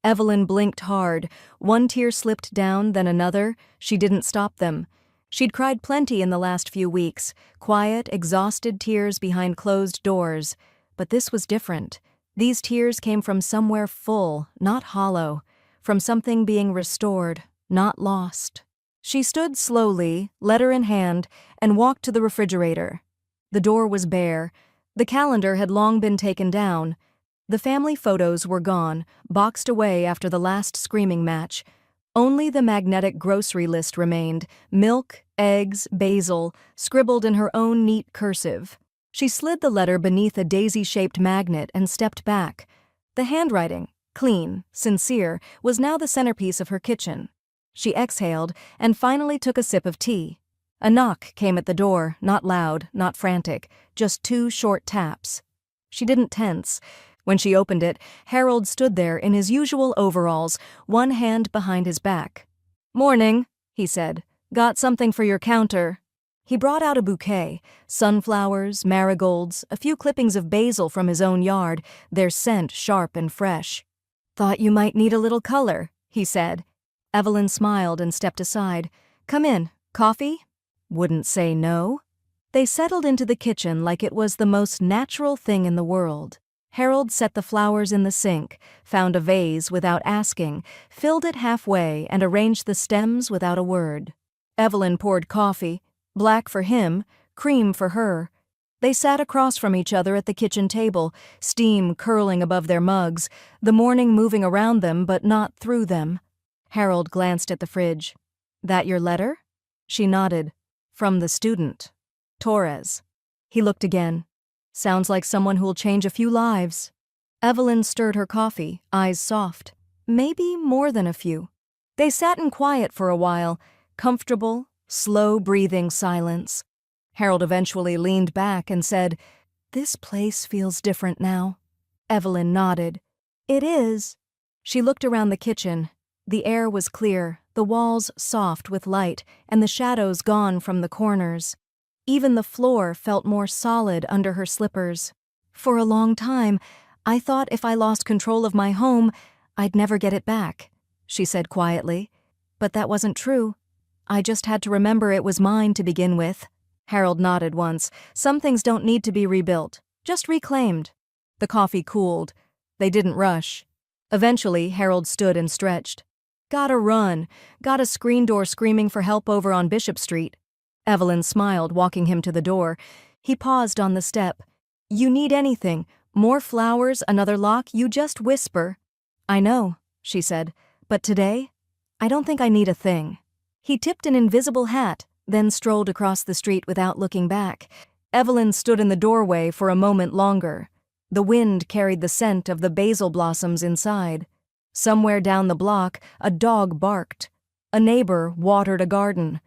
Evelyn blinked hard. One tear slipped down, then another. She didn't stop them. She'd cried plenty in the last few weeks, quiet, exhausted tears behind closed doors. But this was different. These tears came from somewhere full, not hollow, from something being restored, not lost. She stood slowly, letter in hand, and walked to the refrigerator. The door was bare. The calendar had long been taken down. The family photos were gone, boxed away after the last screaming match. Only the magnetic grocery list remained, milk, eggs, basil, scribbled in her own neat cursive. She slid the letter beneath a daisy-shaped magnet and stepped back. The handwriting, clean, sincere, was now the centerpiece of her kitchen. She exhaled and finally took a sip of tea. A knock came at the door, not loud, not frantic, just 2 short taps. She didn't tense. When she opened it, Harold stood there in his usual overalls, one hand behind his back. "Morning," he said. "Got something for your counter." He brought out a bouquet, sunflowers, marigolds, a few clippings of basil from his own yard, their scent sharp and fresh. "Thought you might need a little color," he said. Evelyn smiled and stepped aside. "Come in. Coffee?" Wouldn't say no. They settled into the kitchen like it was the most natural thing in the world. Harold set the flowers in the sink, found a vase without asking, filled it halfway, and arranged the stems without a word. Evelyn poured coffee, black for him, cream for her. They sat across from each other at the kitchen table, steam curling above their mugs, the morning moving around them but not through them. Harold glanced at the fridge. "That your letter?" She nodded. "From the student. Torres." He looked again. "Sounds like someone who'll change a few lives." Evelyn stirred her coffee, eyes soft. Maybe more than a few. They sat in quiet for a while, comfortable, slow-breathing silence. Harold eventually leaned back and said, "This place feels different now." Evelyn nodded. "It is." She looked around the kitchen. The air was clear, the walls soft with light, and the shadows gone from the corners. Even the floor felt more solid under her slippers. "For a long time, I thought if I lost control of my home, I'd never get it back," she said quietly. "But that wasn't true. I just had to remember it was mine to begin with." Harold nodded once. "Some things don't need to be rebuilt, just reclaimed." The coffee cooled. They didn't rush. Eventually, Harold stood and stretched. "Gotta run. Got a screen door screaming for help over on Bishop Street." Evelyn smiled, walking him to the door. He paused on the step. "You need anything? More flowers, another lock, you just whisper." "I know," she said, "but today, I don't think I need a thing." He tipped an invisible hat, then strolled across the street without looking back. Evelyn stood in the doorway for a moment longer. The wind carried the scent of the basil blossoms inside. Somewhere down the block, a dog barked. A neighbor watered a garden.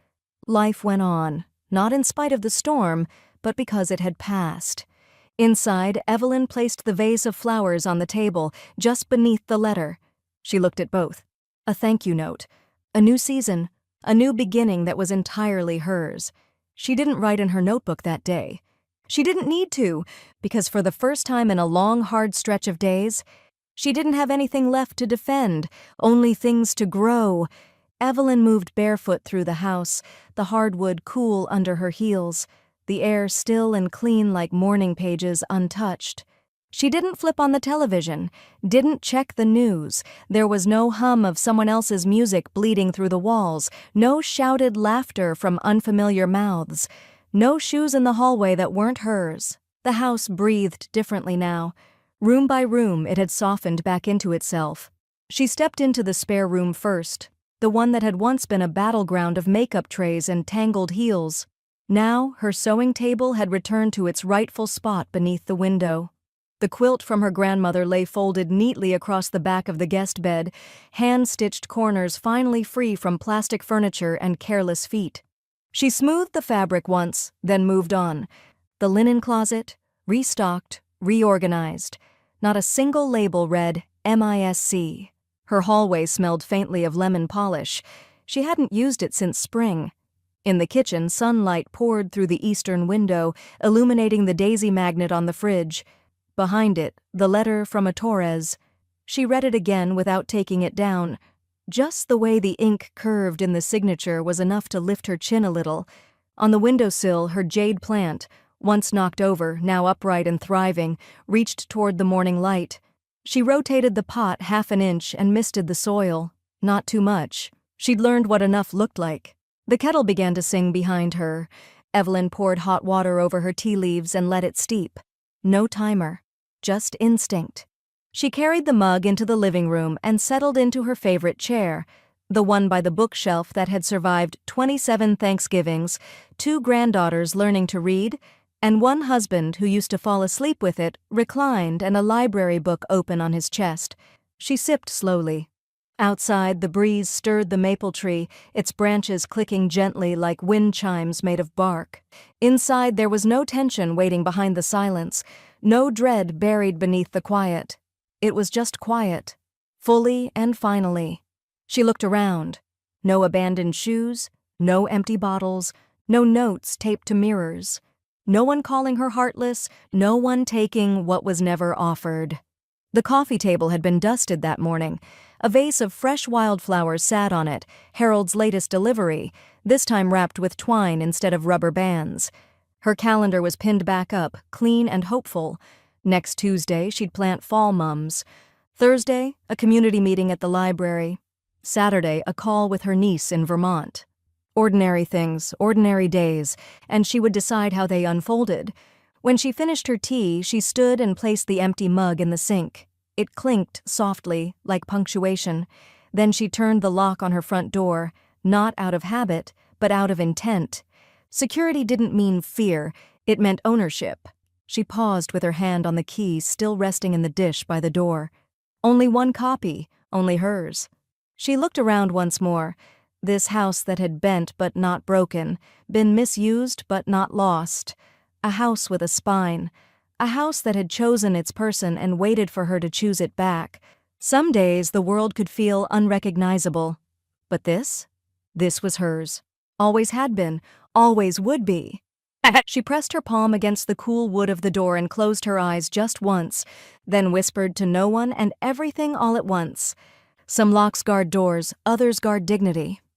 Life went on, not in spite of the storm, but because it had passed. Inside, Evelyn placed the vase of flowers on the table, just beneath the letter. She looked at both. A thank you note. A new season. A new beginning that was entirely hers. She didn't write in her notebook that day. She didn't need to, because for the first time in a long, hard stretch of days, she didn't have anything left to defend, only things to grow. Evelyn moved barefoot through the house, the hardwood cool under her heels, the air still and clean like morning pages untouched. She didn't flip on the television, didn't check the news. There was no hum of someone else's music bleeding through the walls, no shouted laughter from unfamiliar mouths, no shoes in the hallway that weren't hers. The house breathed differently now. Room by room, it had softened back into itself. She stepped into the spare room first, the one that had once been a battleground of makeup trays and tangled heels. Now, her sewing table had returned to its rightful spot beneath the window. The quilt from her grandmother lay folded neatly across the back of the guest bed, hand-stitched corners finally free from plastic furniture and careless feet. She smoothed the fabric once, then moved on. The linen closet, restocked, reorganized. Not a single label read MISC. Her hallway smelled faintly of lemon polish. She hadn't used it since spring. In the kitchen, sunlight poured through the eastern window, illuminating the daisy magnet on the fridge. Behind it, the letter from a Torres. She read it again without taking it down. Just the way the ink curved in the signature was enough to lift her chin a little. On the windowsill, her jade plant, once knocked over, now upright and thriving, reached toward the morning light. She rotated the pot half an inch and misted the soil. Not too much. She'd learned what enough looked like. The kettle began to sing behind her. Evelyn poured hot water over her tea leaves and let it steep. No timer. Just instinct. She carried the mug into the living room and settled into her favorite chair, the one by the bookshelf that had survived 27 Thanksgivings, 2 granddaughters learning to read, and one husband who used to fall asleep with it reclined and a library book open on his chest. She sipped slowly. Outside, the breeze stirred the maple tree, its branches clicking gently like wind chimes made of bark. Inside, there was no tension waiting behind the silence, no dread buried beneath the quiet. It was just quiet, fully and finally. She looked around. No abandoned shoes, no empty bottles, no notes taped to mirrors. No one calling her heartless, no one taking what was never offered. The coffee table had been dusted that morning. A vase of fresh wildflowers sat on it, Harold's latest delivery, this time wrapped with twine instead of rubber bands. Her calendar was pinned back up, clean and hopeful. Next Tuesday, she'd plant fall mums. Thursday, a community meeting at the library. Saturday, a call with her niece in Vermont. Ordinary things, ordinary days, and she would decide how they unfolded. When she finished her tea, she stood and placed the empty mug in the sink. It clinked softly, like punctuation. Then she turned the lock on her front door, not out of habit, but out of intent. Security didn't mean fear, it meant ownership. She paused with her hand on the key still resting in the dish by the door. Only one copy, only hers. She looked around once more. This house that had bent but not broken, been misused but not lost. A house with a spine. A house that had chosen its person and waited for her to choose it back. Some days the world could feel unrecognizable. But this? This was hers. Always had been. Always would be. She pressed her palm against the cool wood of the door and closed her eyes just once, then whispered to no one and everything all at once. Some locks guard doors, others guard dignity.